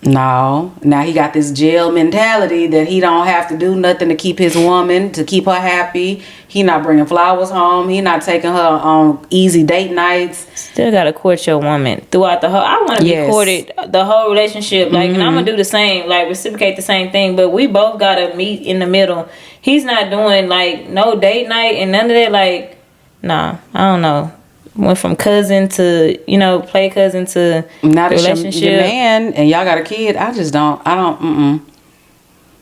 No, now he got this jail mentality that he don't have to do nothing to keep his woman, to keep her happy. He not bringing flowers home. He not taking her on easy date nights. Still gotta court your woman throughout the whole. I want to be courted the whole relationship. Like, and I'm gonna do the same. Like, reciprocate the same thing. But we both gotta meet in the middle. He's not doing like no date night and none of that. Like, nah, I don't know. Went from cousin to, play cousin to not relationship. Your man and y'all got a kid. I don't.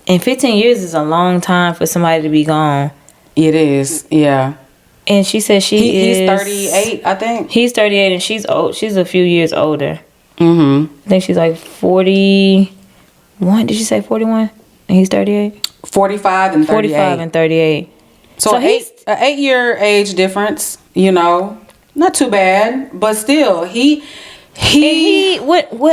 And 15 years is a long time for somebody to be gone. It is, yeah. And she said he's 38, I think. He's 38 and she's old. She's a few years older. I think she's like 41. Did she say 41? And he's 38? 45 and 38. 45 and 38. So he's an 8-year age difference, Not too bad, but still, what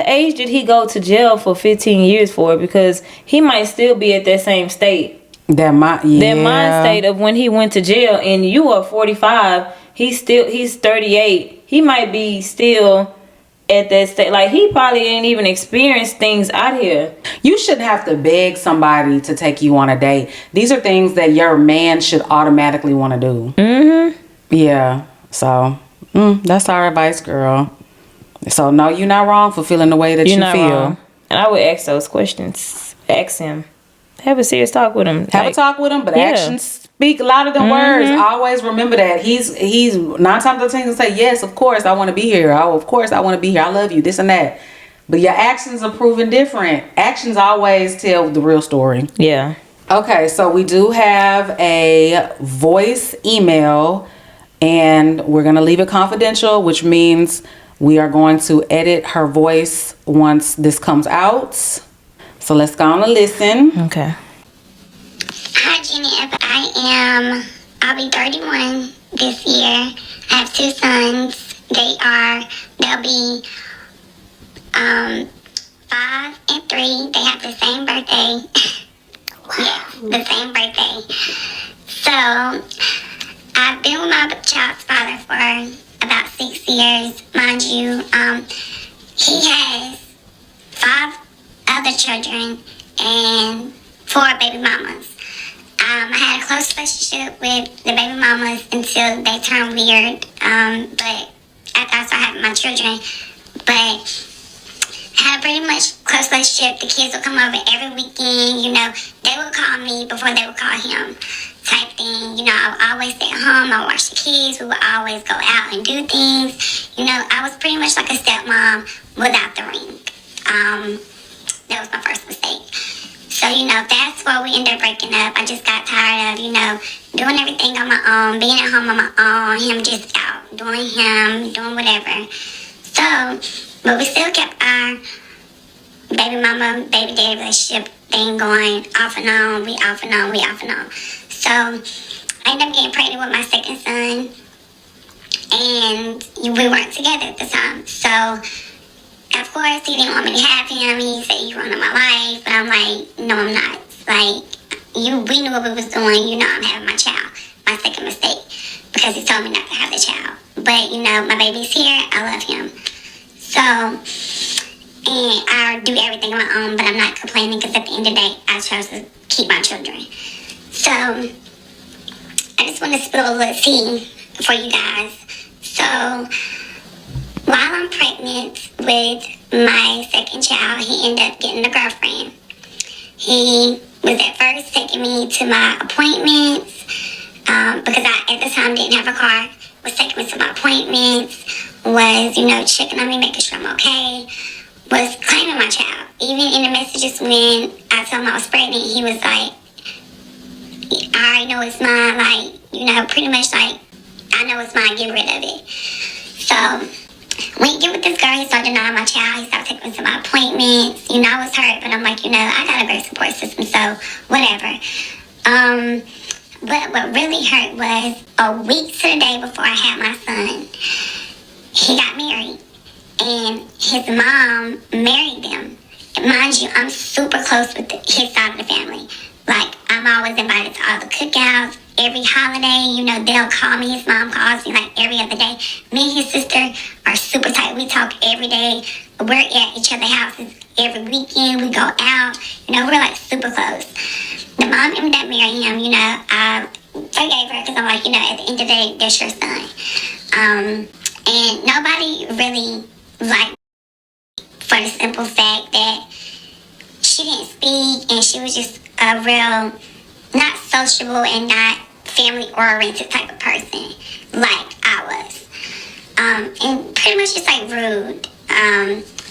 age did he go to jail for 15 years for? Because he might still be at that same state. That mind state of when he went to jail, and you are 45. He's 38. He might be still at that state. Like, he probably ain't even experienced things out here. You shouldn't have to beg somebody to take you on a date. These are things that your man should automatically want to do. Yeah. So. That's our advice, girl. So no, you're not wrong for feeling the way that you feel. Wrong. And I would ask those questions. Ask him. Have a serious talk with him. Have a talk with him, but actions speak louder than words. Always remember that. He's 9 times out of 10 he'll say, yes, of course I want to be here. Oh, of course I want to be here. I love you. This and that. But your actions are proven different. Actions always tell the real story. Yeah. Okay, so we do have a voice email. And we're going to leave it confidential, which means we are going to edit her voice once this comes out. So let's go on and listen. Okay. Hi, Jenny. I'll be 31 this year. I have 2 sons. They'll be 5 and 3. They have the same birthday. Yeah, the same birthday. So, I've been with my child's father for about 6 years. Mind you, he has 5 other children and 4 baby mamas. I had a close relationship with the baby mamas until they turned weird. But after I started having my children, but had a pretty much close relationship. The kids would come over every weekend. You know, they would call me before they would call him, type thing. You know, I would always stay at home. I would watch the kids. We would always go out and do things. You know, I was pretty much like a stepmom without the ring. That was my first mistake. So, you know, that's where we ended up breaking up. I just got tired of, you know, doing everything on my own, being at home on my own, him just out, doing him, doing whatever. So, but we still kept our baby mama, baby daddy relationship thing going off and on, we off and on, we off and on. So, I ended up getting pregnant with my second son, and we weren't together at the time. So, of course, he didn't want me to have him. He said, "You ruining my life." But I'm like, "No, I'm not. Like, we knew what we was doing. You know, I'm having my child. My second mistake, because he told me not to have the child. But, you know, my baby's here. I love him. So, and I do everything on my own, but I'm not complaining, because at the end of the day, I chose to keep my children. So, I just want to spill a little tea for you guys. So, while I'm pregnant with my second child, he ended up getting a girlfriend. He was at first taking me to my appointments, because I, at the time, didn't have a car. Was taking me to my appointments, was, you know, checking on me, making sure I'm okay, was claiming my child. Even in the messages when I told him I was pregnant, he was like, "I already know it's mine," like, you know, pretty much like, "I know it's mine, get rid of it." So, when you get with this girl, he started denying my child. He started taking me to my appointments. You know, I was hurt, but I'm like, you know, I got a great support system, so whatever. But what really hurt was a week to the day before I had my son, he got married, and his mom married them. And mind you, I'm super close with his side of the family. Like, I'm always invited to all the cookouts. Every holiday, you know, they'll call me. His mom calls me like every other day. Me and his sister are super tight. We talk every day. We're at each other's houses every weekend. We go out. You know, we're like super close. The mom ended up marrying him. You know, I forgave her because I'm like, you know, at the end of the day, that's your son. And nobody really liked me for the simple fact that she didn't speak, and she was just a real, not sociable and not family-oriented type of person like I was. And pretty much just like rude.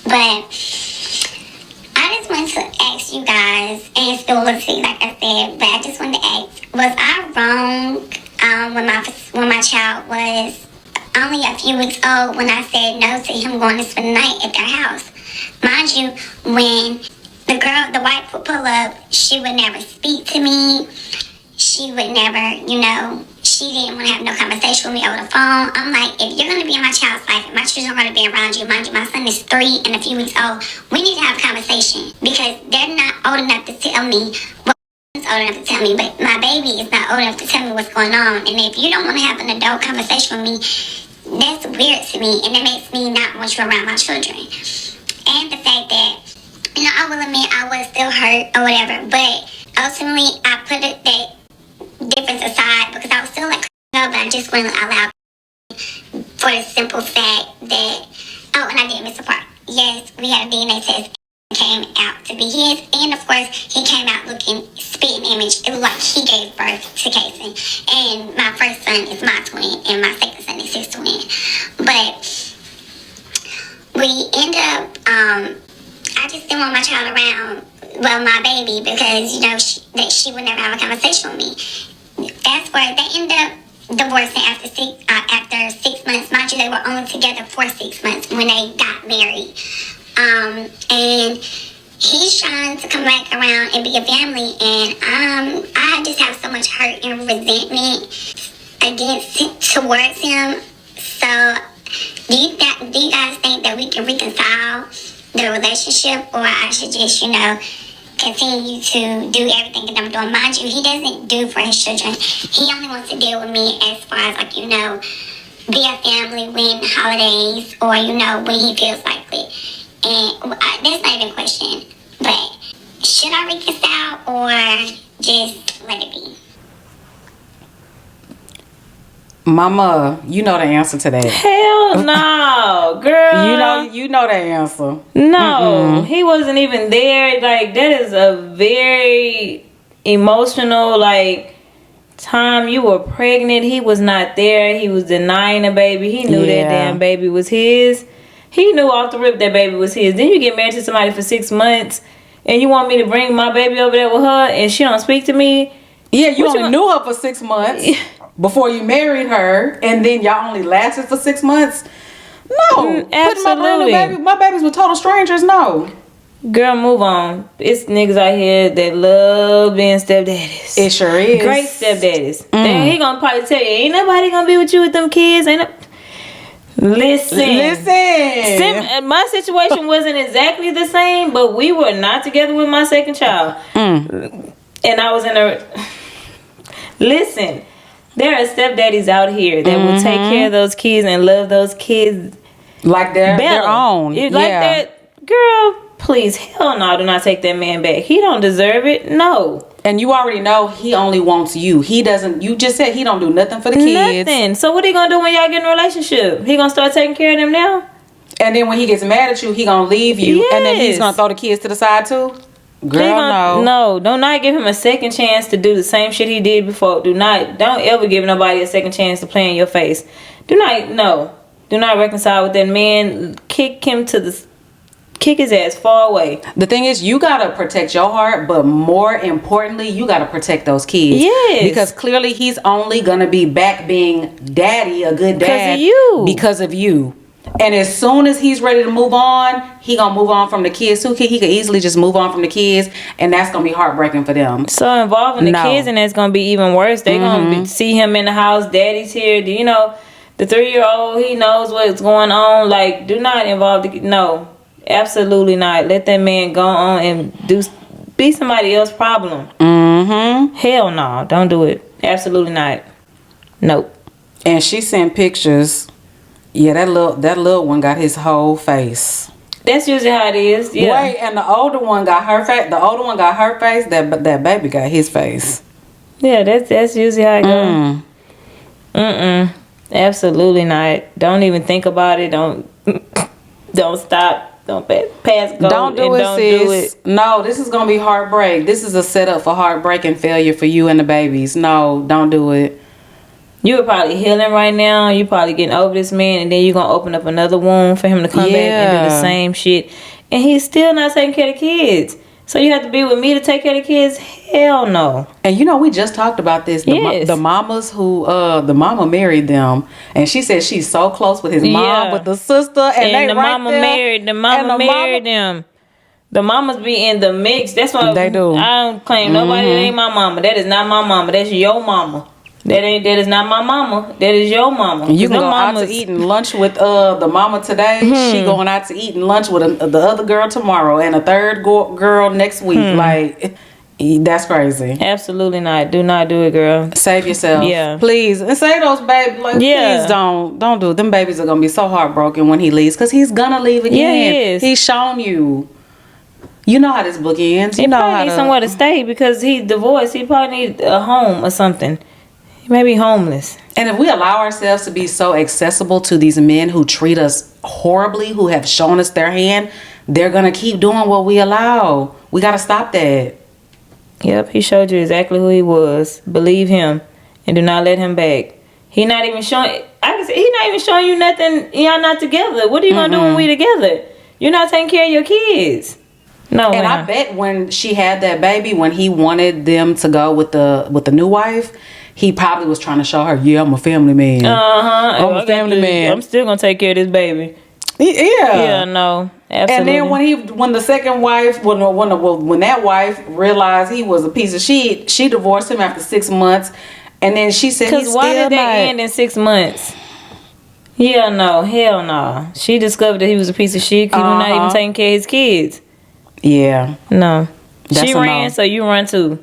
But I just wanted to ask you guys, and still let's see, like I said, but I just wanted to ask, was I wrong when my child was only a few weeks old when I said no to him going to spend the night at their house? Mind you, when the wife would pull up, she would never speak to me. She would never, you know, she didn't want to have no conversation with me over the phone. I'm like, if you're going to be in my child's life and my children are going to be around you, mind you, my son is 3 and a few weeks old, we need to have a conversation, because they're not old enough to tell me what is old enough to tell me, but my baby is not old enough to tell me what's going on. And if you don't want to have an adult conversation with me, that's weird to me, and it makes me not want you around my children. And the fact that, you know, I will admit I was still hurt or whatever, but ultimately I put that difference aside, because I was still like, no, but I just wouldn't allow, for the simple fact that, oh, and I did miss a part. Yes, we had a DNA test, came out to be his, and of course he came out looking spitting image. It was like he gave birth to Kason, and my first son is my twin, and my second son is his twin. But we end up, I just didn't want my child around, well, my baby, because, you know, she would never have a conversation with me. Fast forward, they end up divorcing after 6 months. Mind you, they were only together for 6 months when they got married. And he's trying to come back around and be a family, and I just have so much hurt and resentment towards him. So, do you guys think that we can reconcile the relationship, or I should just, continue to do everything that I'm doing. Mind you, he doesn't do for his children. He only wants to deal with me as far as, like, be a family when holidays or, when he feels like it. And that's not even a question. But should I reconcile or just let it be? Mama, you know the answer to that. Hell no, girl. You know the answer. No, he wasn't even there. Like, that is a very emotional, like, time. You were pregnant. He was not there. He was denying the baby. He knew that damn baby was his. He knew off the rip that baby was his. Then you get married to somebody for 6 months, and you want me to bring my baby over there with her, and she don't speak to me? Yeah, you only knew her for 6 months before you married her, and then y'all only lasted for 6 months. No, absolutely. My babies were total strangers. No, girl, move on. It's niggas out here that love being stepdaddies. It sure is. Great stepdaddies. Then he gonna probably tell you, ain't nobody gonna be with you with them kids. Listen. My situation wasn't exactly the same, but we were not together with my second child. And I was in a... Listen, there are stepdaddies out here that will take care of those kids and love those kids like their own. Like that. Girl, please, hell no, do not take that man back. He don't deserve it. No. And you already know he only wants you. He doesn't... You just said he don't do nothing for the kids. Nothing. So what he gonna do when y'all get in a relationship? He gonna start taking care of them now? And then when he gets mad at you, he gonna leave you. Yes. And then he's gonna throw the kids to the side too? Girl, no. Do not give him a second chance to do the same shit he did before. Don't ever give nobody a second chance to play in your face. Do not reconcile with that man. Kick his ass far away. The thing is, you gotta protect your heart, but more importantly, you gotta protect those kids. Yes. Because clearly he's only gonna be back being daddy, a good dad. Because of you. And as soon as he's ready to move on, he gonna move on from the kids too. He could easily just move on from the kids, and that's gonna be heartbreaking for them. So involving the kids, and that's gonna be even worse. They gonna see him in the house. Daddy's here. Do you know the 3-year-old? He knows what's going on. Like, do not involve the no, absolutely not. Let that man go on and be somebody else's problem. Hell no, don't do it. Absolutely not. Nope. And she sent pictures. Yeah, that little one got his whole face. That's usually how it is. Yeah. Wait, and the older one got her face. The older one got her face. That baby got his face. Yeah, that's usually how it goes. Absolutely not. Don't even think about it. Don't stop. Don't pass go. Don't do it, sis. No, this is gonna be heartbreak. This is a setup for heartbreak and failure for you and the babies. No, don't do it. You were probably healing right now. You probably getting over this man, and then you're gonna open up another wound for him to come back and do the same shit. And he's still not taking care of the kids. So you have to be with me to take care of the kids? Hell no. And we just talked about this. The mamas who the mama married them, and she said she's so close with his mom, with the sister, and the mama married them. The mamas be in the mix. That's why they do. I don't claim nobody that ain't my mama. That is not my mama. That's your mama. That is not my mama. That is your mama. You can go out to eating lunch with the mama today. She going out to eating lunch with the other girl tomorrow, and a third girl next week. Like, that's crazy. Absolutely not. Do not do it, girl. Save yourself. Yeah. Please. And say those babies. Like, please don't do it. Them babies are gonna be so heartbroken when he leaves, because he's gonna leave again. Yeah, he is. He's shown you. You know how this book ends. He probably needs somewhere to stay because he's divorced. He probably need a home or something. Maybe homeless. And if we allow ourselves to be so accessible to these men who treat us horribly, who have shown us their hand, they're gonna keep doing what we allow. We gotta stop that. Yep, he showed you exactly who he was. Believe him and do not let him back. He not even showing. He not even showing you nothing. Y'all not together. What are you gonna do when we together? You're not taking care of your kids. No. And I bet when she had that baby, when he wanted them to go with the new wife, he probably was trying to show her, yeah, I'm a family man. I'm a family man. I'm still gonna take care of this baby. Yeah. Yeah, no. Absolutely. And then when the second wife, when that wife realized he was a piece of shit, she divorced him after 6 months. And then she said, because why did they end in 6 months? Yeah, no, hell no. She discovered that he was a piece of shit because he was not even taking care of his kids. Yeah. No. That's She a ran, no. so you run too.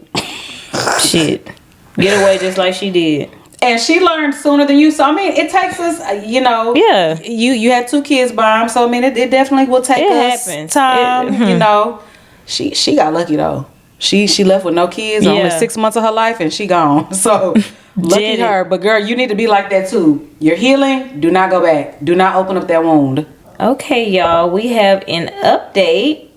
Shit. Get away just like she did. And she learned sooner than you. So, I mean, it takes us, you know. Yeah. You had 2 kids by him. So, I mean, it definitely will take us happens. time, you know. She got lucky, though. She left with no kids, only 6 months of her life, and she gone. So, lucky her. But, girl, you need to be like that, too. You're healing. Do not go back. Do not open up that wound. Okay, y'all. We have an update.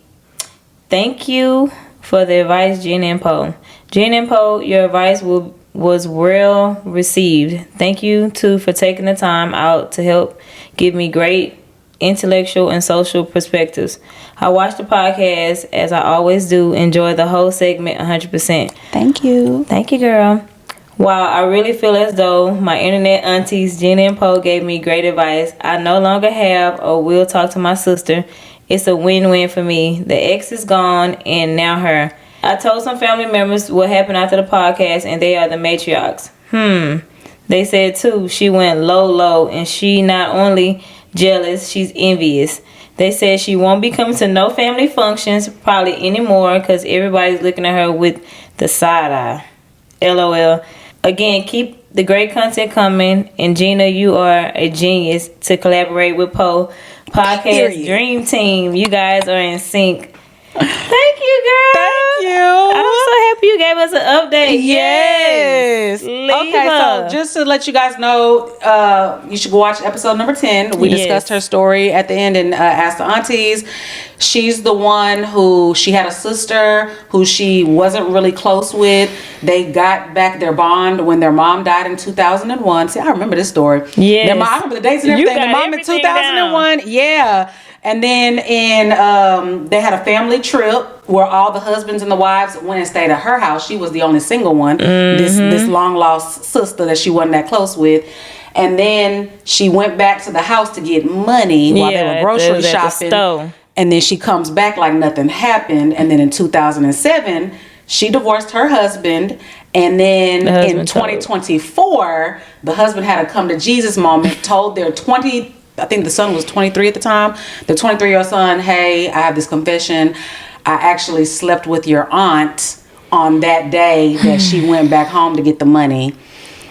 Thank you for the advice, Jen and Poe. Jen and Poe, your advice was well received. Thank you, too, for taking the time out to help give me great intellectual and social perspectives. I watched the podcast, as I always do. Enjoy the whole segment 100%. Thank you. Thank you, girl. While I really feel as though my internet aunties, Jen and Poe, gave me great advice, I no longer have or will talk to my sister. It's a win-win for me. The ex is gone, and now her. I told some family members what happened after the podcast, and they are the matriarchs. They said, too, she went low, and she not only jealous, she's envious. They said she won't be coming to no family functions probably anymore because everybody's looking at her with the side eye. LOL. Again, keep the great content coming. And Gina, you are a genius to collaborate with Poe. Podcast Dream Team. You guys are in sync. Thank you, girl. Thank you. I'm so happy you gave us an update. Yes. Leave Okay, her. so just to let you guys know, you should go watch episode number 10. We discussed her story at the end and asked the aunties. She's the one who, she had a sister who she wasn't really close with. They got back their bond when their mom died in 2001. See, I remember this story. Yes. I remember the dates and everything. The mom in 2001. Down. Yeah. And then they had a family trip where all the husbands and the wives went and stayed at her house. She was the only single one. This long lost sister that she wasn't that close with. And then she went back to the house to get money while they were grocery shopping. And then she comes back like nothing happened. And then in 2007, she divorced her husband. And then in 2024, the husband had a come to Jesus moment, told their I think the son was 23 at the time. The 23-year-old son, hey, I have this confession. I actually slept with your aunt on that day that she went back home to get the money.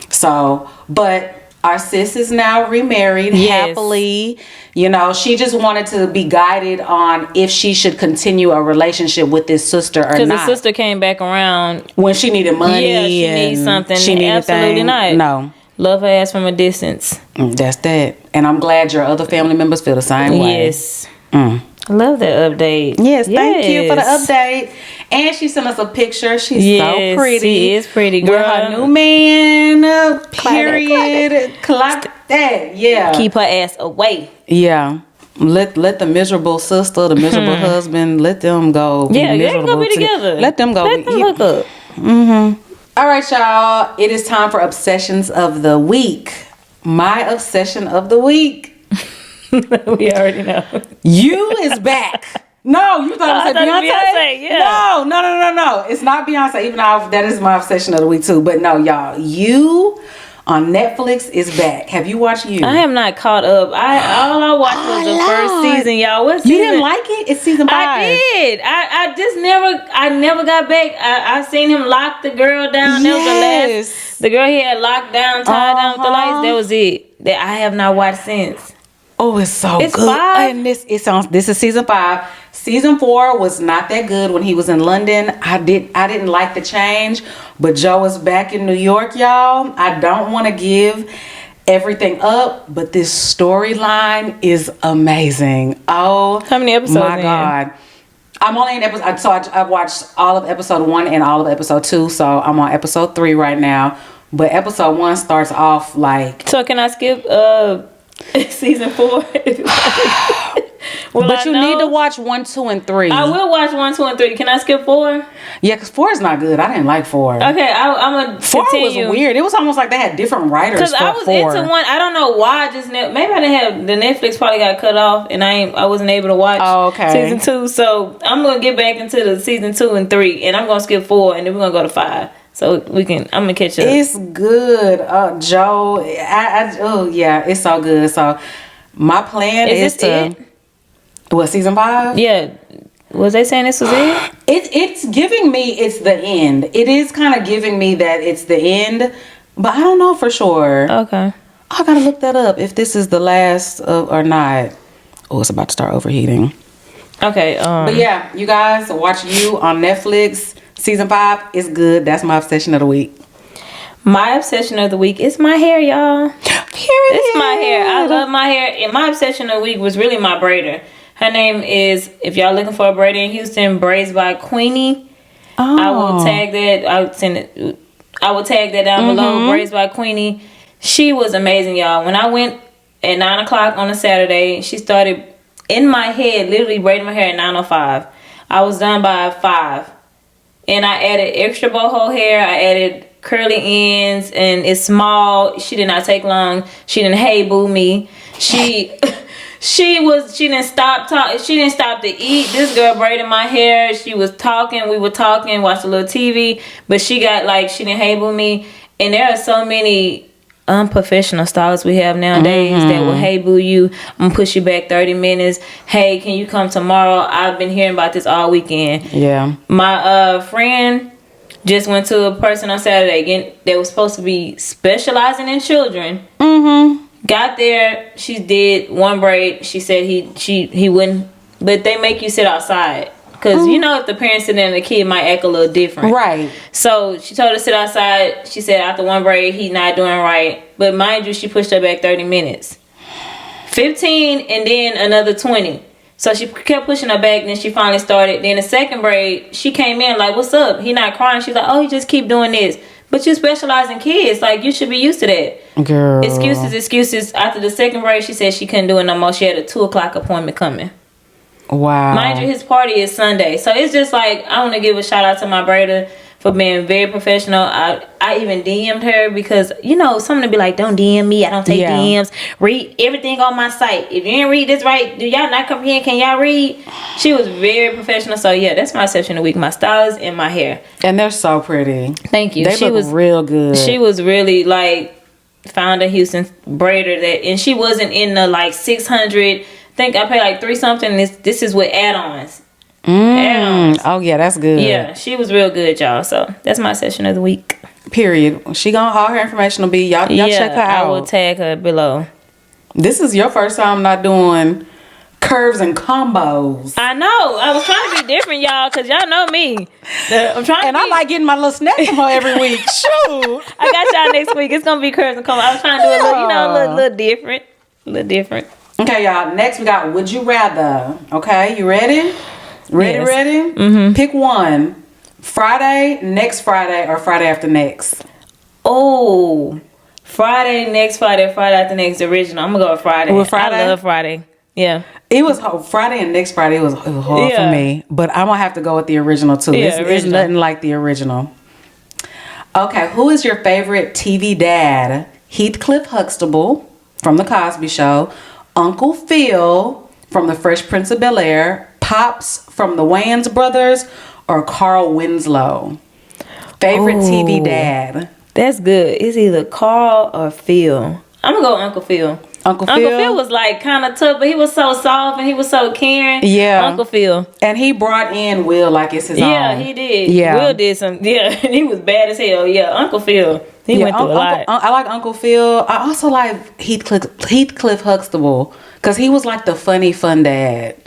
So, but our sis is now remarried happily. You know, she just wanted to be guided on if she should continue a relationship with this sister or not. Because the sister came back around when she needed money. Yeah, she needs something. She needed absolutely not. No. Love her ass from a distance. That's that. And I'm glad your other family members feel the same way. Yes. I love that update. Yes, thank you for the update. And she sent us a picture. She's so pretty. She is pretty, girl. With her new man. Period. Clock that. Yeah. Keep her ass away. Yeah. Let the miserable sister, the miserable husband, let them go. Yeah, let them go be together. Let them go. Let them hook up. All right, y'all. It is time for Obsessions of the Week. My obsession of the week. We already know. You is back. No, you thought it was Beyonce? Yeah. No. It's not Beyonce, even though that is my obsession of the week too. But no, y'all. You on Netflix is back. Have you watched You? I am not caught up. All I watched was the first season, y'all. What season? You didn't like it? It's season 5. I did. I just never got back. I seen him lock the girl down. That was the girl he had locked down, tied down with the lights. That was it. That I have not watched since. Oh, it's so it's good. 5? And this is season 5. Season 4 was not that good when he was in London. I didn't like the change, but Joe is back in New York, y'all. I don't want to give everything up, but this storyline is amazing. Oh, how many episodes? My God. I'm only in episode, so I've watched all of episode 1 and all of episode 2, so I'm on episode 3 right now. But episode 1 starts off like. So can I skip season 4? But you need to watch 1, 2, and 3. I will watch 1, 2, and 3. Can I skip 4? Yeah, because 4 is not good. I didn't like 4. Okay, I'm gonna 4 continue. was weird. It was almost like they had different writers. Because I was 4. into 1. I don't know why. Maybe I didn't have the Netflix probably got cut off, and I wasn't able to watch season 2. So I'm gonna get back into the season 2 and 3, and I'm gonna skip 4, and then we're gonna go to 5. so we can. I'm gonna catch up. It's good, Joe. Oh yeah, it's so good. So my plan is this to it? what, season 5? Yeah. Was they saying this was it? It's giving me it's the end. It is kind of giving me that it's the end, but I don't know for sure. Okay. I gotta look that up if this is the last or not. Oh, it's about to start overheating. Okay. But yeah, you guys watch You on Netflix. Season 5 is good. That's my obsession of the week. My obsession of the week is my hair, y'all. It's my hair. I love my hair. And my obsession of the week was really my braider. Her name is, if y'all looking for a braider in Houston, Braids by Queenie. Oh. I will tag that. I will tag that down below. Braids by Queenie. She was amazing, y'all. When I went at 9 o'clock on a Saturday, she started in my head, literally braiding my hair at 9:05. I was done by 5. And I added extra boho hair. I added curly ends, and it's small. She did not take long. She didn't hey boo me. She didn't stop talking. She didn't stop to eat. This girl braided my hair. She was talking. We were talking, watched a little TV, but she didn't hey boo me. And there are so many unprofessional stylists we have nowadays that will hey boo you. I'm gonna push you back 30 minutes. Hey, can you come tomorrow? I've been hearing about this all weekend. Yeah. My friend just went to a person on Saturday again that was supposed to be specializing in children. Got there, she did one braid. She said he wouldn't, but they make you sit outside. Because you know, if the parents sit there and the kid might act a little different. Right. So she told her to sit outside. She said after one braid, he's not doing right. But mind you, she pushed her back 30 minutes. 15 and then another 20. So she kept pushing her back. Then she finally started. Then the second braid, she came in like, what's up? He not crying. She's like, oh, you just keep doing this. But you specialize in kids. Like, you should be used to that. Girl. Excuses. After the second braid, she said she couldn't do it no more. She had a 2 o'clock appointment coming. Wow. Mind you, his party is Sunday. So it's just like, I want to give a shout out to my braider for being very professional. I even DM'd her because, you know, someone to be like, don't DM me. I don't take DMs. Read everything on my site. If you didn't read this right, do y'all not comprehend? Can y'all read? She was very professional. So yeah, that's my exception of the week. My stylist and my hair. And they're so pretty. Thank you. They look real good. She was really like, found a Houston braider and she wasn't in the like 600. I think I paid like 3 something. This is with add-ons. Add-ons. Oh yeah, that's good. Yeah, she was real good, y'all. So that's my session of the week. Period. All her information will be y'all check her out. I will tag her below. This is your first time not doing curves and combos. I know. I was trying to be different, y'all, because y'all know me. I'm trying to I like getting my little snack from her every week. Shoot. I got y'all next week. It's gonna be curves and combos. I was trying to do a little different. A little different. Okay, y'all. Next we got Would You Rather. Okay, you ready? Ready? Mm-hmm. Pick one. Friday, next Friday, or Friday after next? Oh, Friday, next Friday, Friday after next, original. I'm gonna go with Friday. With Friday? I love Friday. Yeah. It was Friday and next Friday. It was hard for me, but I'm gonna have to go with the original too. Yeah, It's nothing like the original. Okay, who is your favorite TV dad? Heathcliff Huxtable from The Cosby Show, Uncle Phil from The Fresh Prince of Bel-Air, Pops from the Wayans Brothers, or Carl Winslow? Favorite TV dad? That's good. It's either Carl or Phil. I'm gonna go with Uncle Phil. Uncle Phil? Uncle Phil was like kind of tough, but he was so soft and he was so caring. Yeah. Uncle Phil. And he brought in Will like it's his own. Yeah, he did. Yeah. Will did some. Yeah, he was bad as hell. Yeah, Uncle Phil. He went through a lot. I like Uncle Phil. I also like Heathcliff Huxtable because he was like the funny, fun dad.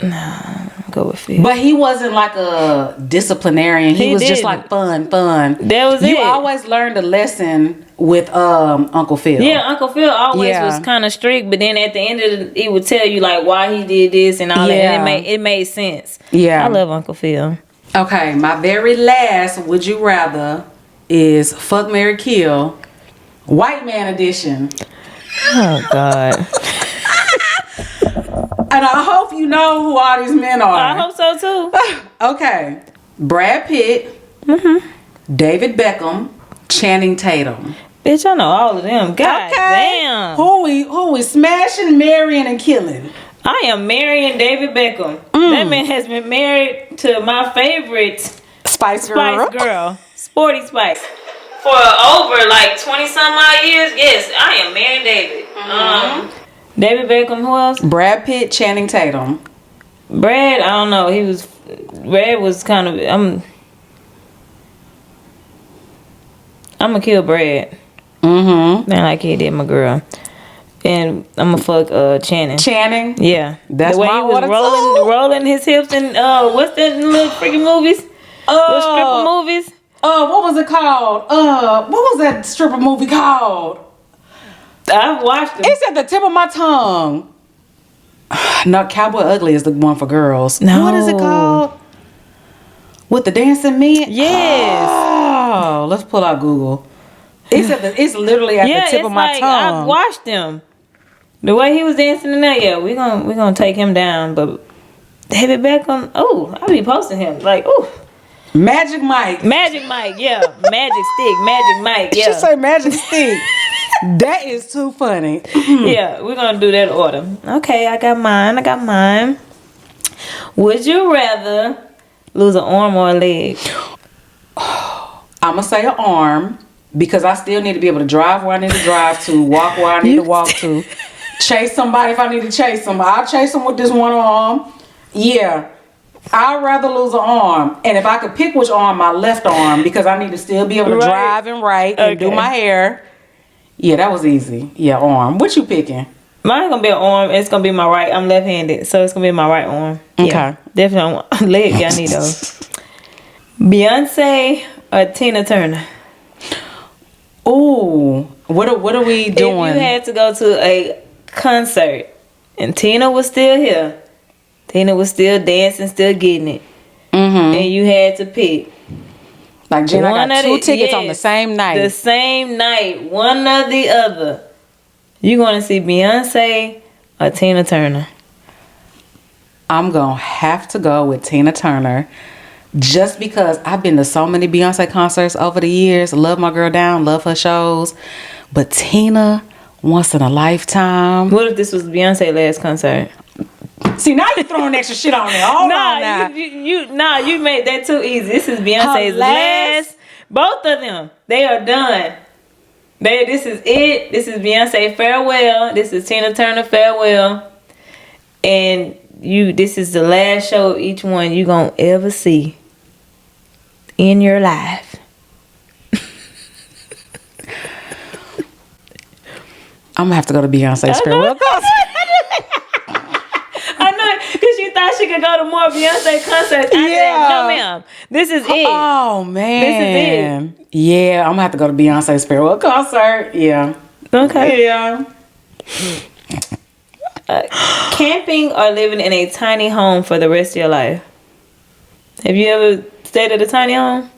Nah, go with Phil. But he wasn't like a disciplinarian. He was just like fun. That was it. You always learned a lesson with Uncle Phil. Yeah, Uncle Phil always was kind of strict, but then at the end of he would tell you like why he did this and all that. And it made sense. Yeah. I love Uncle Phil. Okay, my very last Would You Rather is Fuck, Marry, Kill, White Man Edition. Oh God. And I hope you know who all these men are. I hope so too. Okay. Brad Pitt, David Beckham, Channing Tatum. Bitch, I know all of them. God damn. Who we smashing, marrying, and killing? I am marrying David Beckham. That man has been married to my favorite Spice Girl. Sporty Spice. For over like 20 some odd years, yes, I am marrying David. David Beckham, who else? Brad Pitt, Channing Tatum. Brad, I don't know. Brad was kind of, I'm gonna kill Brad. Mm-hmm. Not like he did my girl. And I'm gonna fuck Channing. Channing? Yeah. That's the way my he was water rolling his hips and what's that little freaking movies? Little stripper movies? What was it called? What was that stripper movie called? I've watched them. It's at the tip of my tongue. No, Cowboy Ugly is the one for girls. No. What is it called? With the dancing men? Yes. Oh, let's pull out Google. It's literally at the tip of my tongue. I've watched them. The way he was dancing in that, yeah, we're gonna take him down. But David Beckham, I be posting him like, Magic Mike. Magic Mike, yeah, Magic Stick, Magic Mike, yeah. She say Magic Stick. That is too funny. Yeah, we're gonna do that order. Okay, I got mine. Would you rather lose an arm or a leg? I'm gonna say an arm because I still need to be able to drive where I need to drive to, walk where I need to walk to, chase somebody if I need to chase them. I'll chase them with this one arm. Yeah, I'd rather lose an arm. And if I could pick which arm, my left arm, because I need to still be able to drive and write and do my hair. Yeah, that was easy. Yeah, arm. What you picking? Mine's gonna be an arm. It's gonna be my right. I'm left-handed, so it's gonna be my right arm. Okay. Yeah, definitely leg. Yeah, I need those. Beyonce or Tina Turner? Ooh, what are we doing? If you had to go to a concert and Tina was still here, Tina was still dancing, still getting it, and you had to pick. Like Jen, I got two tickets on the same night. The same night, one or the other. You gonna see Beyonce or Tina Turner? I'm gonna have to go with Tina Turner. Just because I've been to so many Beyonce concerts over the years. Love my girl down, love her shows. But Tina, once in a lifetime. What if this was Beyonce's last concert? See, now you're throwing extra shit on there. Hold on now. You made that too easy. This is Beyonce's last. Both of them, they are done. This is it. This is Beyonce farewell. This is Tina Turner farewell. And this is the last show of each one you gonna ever see in your life. I'm gonna have to go to Beyonce's farewell concert. I know, because you thought she could go to more Beyonce concerts. I said, no, ma'am. This is it. Oh, man. This is it. Yeah, I'm gonna have to go to Beyonce's farewell concert. Yeah. Okay. Yeah. Camping or living in a tiny home for the rest of your life? Have you ever stayed at a tiny home?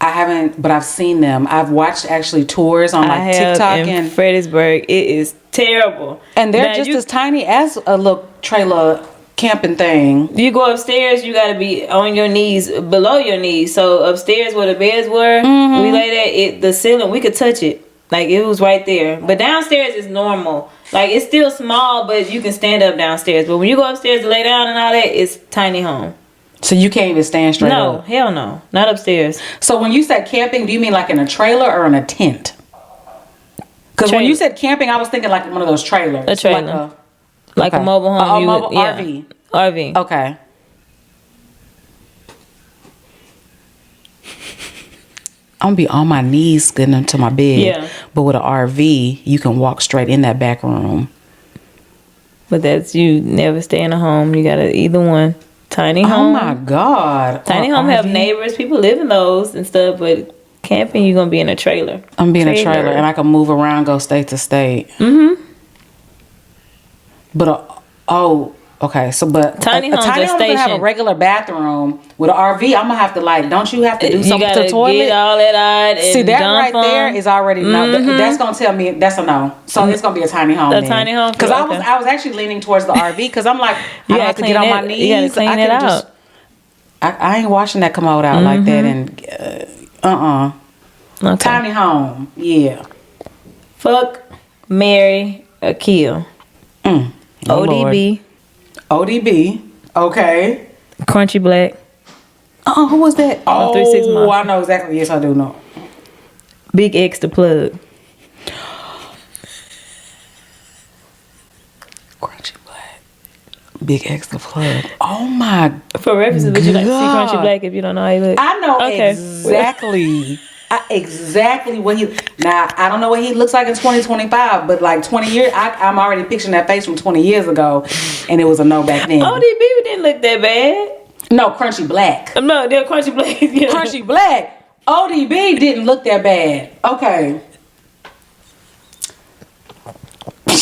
I haven't, but I've seen them. I've watched actually tours on like TikTok in Fredericksburg. It is terrible. And they're just as tiny as a little trailer camping thing. You go upstairs, you got to be on your knees, below your knees. So upstairs where the beds were, we lay there, the ceiling, we could touch it. Like it was right there. But downstairs is normal. Like it's still small, but you can stand up downstairs. But when you go upstairs to lay down and all that, it's tiny home. So you can't even stand straight up? No, hell no. Not upstairs. So when you said camping, do you mean like in a trailer or in a tent? Because when you said camping, I was thinking like one of those trailers. A trailer. Like a mobile home. A mobile RV. RV. Okay. I'm gonna be on my knees getting into my bed. Yeah. But with an RV, you can walk straight in that back room. But you never stay in a home. You gotta either one. Tiny home. Oh my God. Tiny home have neighbors. People live in those and stuff. But camping, you're gonna be in a trailer. I'm being a trailer and I can move around, go state to state. But okay. So, but tiny home's gonna have a regular bathroom. With an RV, I'm gonna have to don't you have to do something to the toilet? Get all that out. And see that right dump there is already no. That's gonna tell me that's a no. So it's gonna be a tiny home. Tiny home. Because I was actually leaning towards the RV because I'm like I have to get on my knees. You gotta clean it out. I ain't washing that commode out like that and Okay. Tiny home. Yeah. Fuck, marry, or kill. ODB. ODB. Okay. Crunchy black. Who was that? Oh, 3 6 Mafia. I know exactly. Yes, I do know. Big X the plug. Crunchy Black. Big X the plug. Oh my. For references, would you like to see God. Crunchy Black if you don't know how he looks? I know Okay. exactly. Exactly what he. Now I don't know what he looks like in 2025, but like 20 years, I'm already picturing that face from 20 years ago, and it was a no back then. ODB didn't look that bad. No, Crunchy Black. No, they're Crunchy Black. Yeah. Crunchy Black. ODB didn't look that bad. Okay.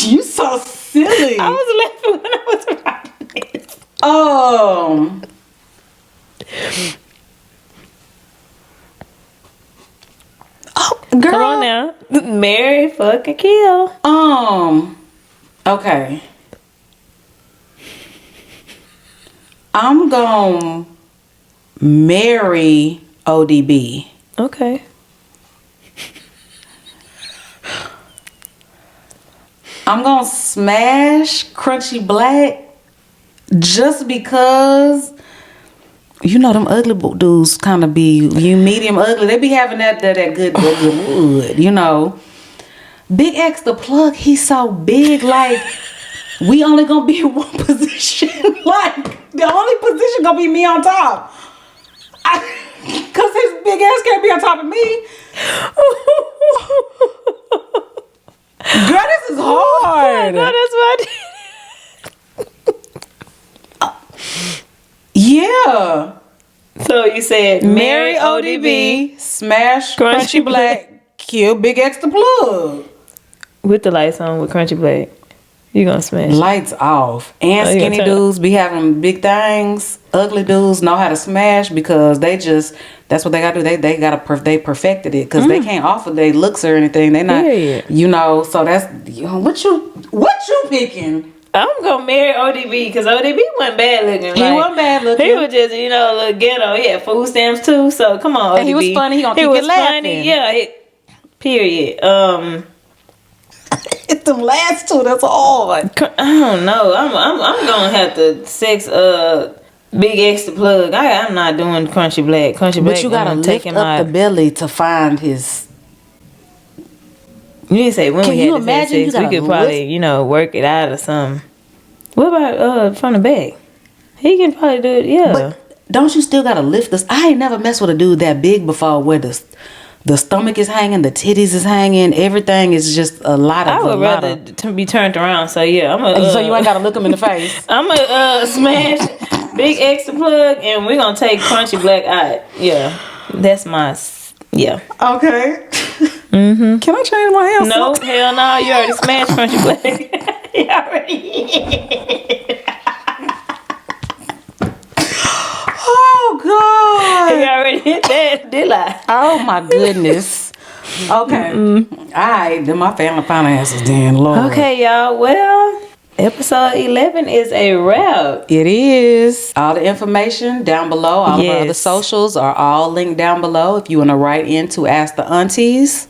You so silly. I was laughing when I was writing this. Oh, girl. Come on now. Marry, fuck, and kill. Okay. I'm gonna marry ODB. Okay. I'm gonna smash Crunchy Black just because you know them ugly dudes kind of be, you medium ugly. They be having that good wood, you know. Big X the plug, he's so big, like we only gonna be in one position. Like the only position gonna be me on top. Cause his big ass can't be on top of me. Girl, this is hard. No, that's what I did. Yeah. So you said Marry ODB, smash Crunchy Black, kill Big X the plug. with the lights on with Crunchy Black. You gonna smash. Lights off. And Oh, you skinny gonna turn- dudes be having big things. Ugly dudes know how to smash because they just, that's what they gotta do. They perfected it because they can't offer their looks or anything. They not, Period. you know. So that's what you picking. I'm gonna marry ODB because ODB wasn't bad looking. He wasn't bad looking. He was just, you know, a little ghetto. He had food stamps too. So come on, ODB. And he was funny. He gonna keep you laughing. Yeah. Period. It's them last two. That's hard. I don't know. I'm gonna have to sex Big X the plug. I'm not doing Crunchy Black. Crunchy Black. But you gotta lift up the belly to find his. You didn't say when Can we had you to have imagine you sex. We gotta could probably, work it out or something. What about from the back? He can probably do it. Yeah. But don't you still gotta lift this? I ain't never messed with a dude that big before, where the stomach is hanging, the titties is hanging, everything is just a lot of. I would rather be turned around. So yeah, so you ain't gotta look him in the face. I'm gonna smash Big X the plug, and we're gonna take Crunchy Black out. Yeah, that's my Okay. Mm-hmm. Can I change my answer? No, hell no. You already smashed Crunchy Black. You already. Oh God. You already hit that, did I? Oh my goodness. Okay. All right. Then my family finances then, Lord. Okay, y'all. Well, episode 11 is a wrap. It is. All the information down below. All of our other Yes. socials are all linked down below. If you want to write in to Ask the Aunties,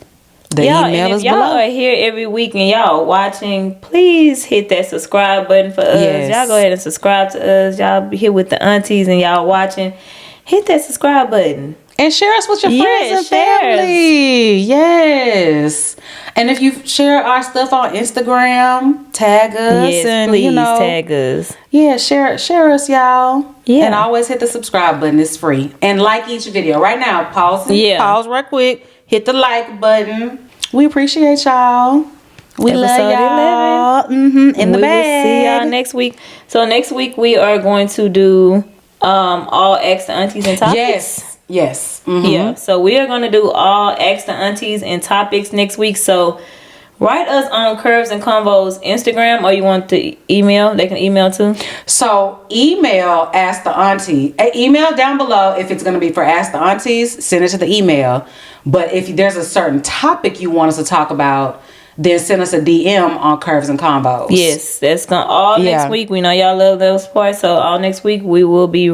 the Y'all, email and is if y'all below. are here every week and y'all watching, please hit that subscribe button for us. Yes. Y'all go ahead and subscribe to us. Y'all be here with the aunties and y'all watching. Hit that subscribe button. And share us with your friends Yes, and share us. family. Yes. And if you share our stuff on Instagram, tag us. Yes, and, please tag us. Yeah, share us, y'all. Yeah. And always hit the subscribe button. It's free. And like each video. Right now, pause right quick. Hit the like button. We appreciate y'all. We love Episode y'all. 11. In the We bag. will see y'all next week. So next week we are going to do all Ask the Aunties and Topics. Yes. Mhm. Yeah, so we are going to do all Ask the Aunties and Topics next week. So write us on Curves and Convos Instagram, or you want to email. They can email too. So email Ask the Auntie. Email down below if it's going to be for Ask the Aunties. Send it to the email. But if there's a certain topic you want us to talk about, then send us a DM on Curves and Combos. Yes, that's going to all next week. We know y'all love those parts, so all next week we will be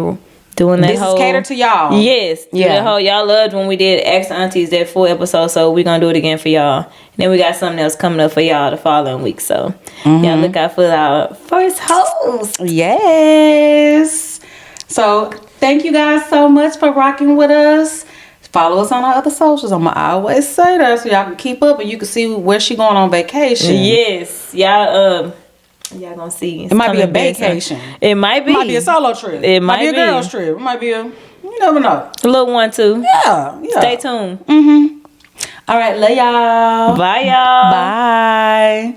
doing that This whole. is catered to y'all. Yes, the whole y'all loved when we did Ask the Aunties that full episode, so we're gonna do it again for y'all. And then we got something else coming up for y'all the following week. So y'all look out for our first host. Yes. So thank you guys so much for rocking with us. Follow us on our other socials. I'm gonna always say that so y'all can keep up and you can see where she going on vacation. Yes, y'all gonna see. It might be a vacation. It might be. It might be a solo trip. It might be a be. girl's trip. It might be a, you never know. A little one too. Yeah. Stay tuned. All right, love y'all. Bye, y'all. Bye.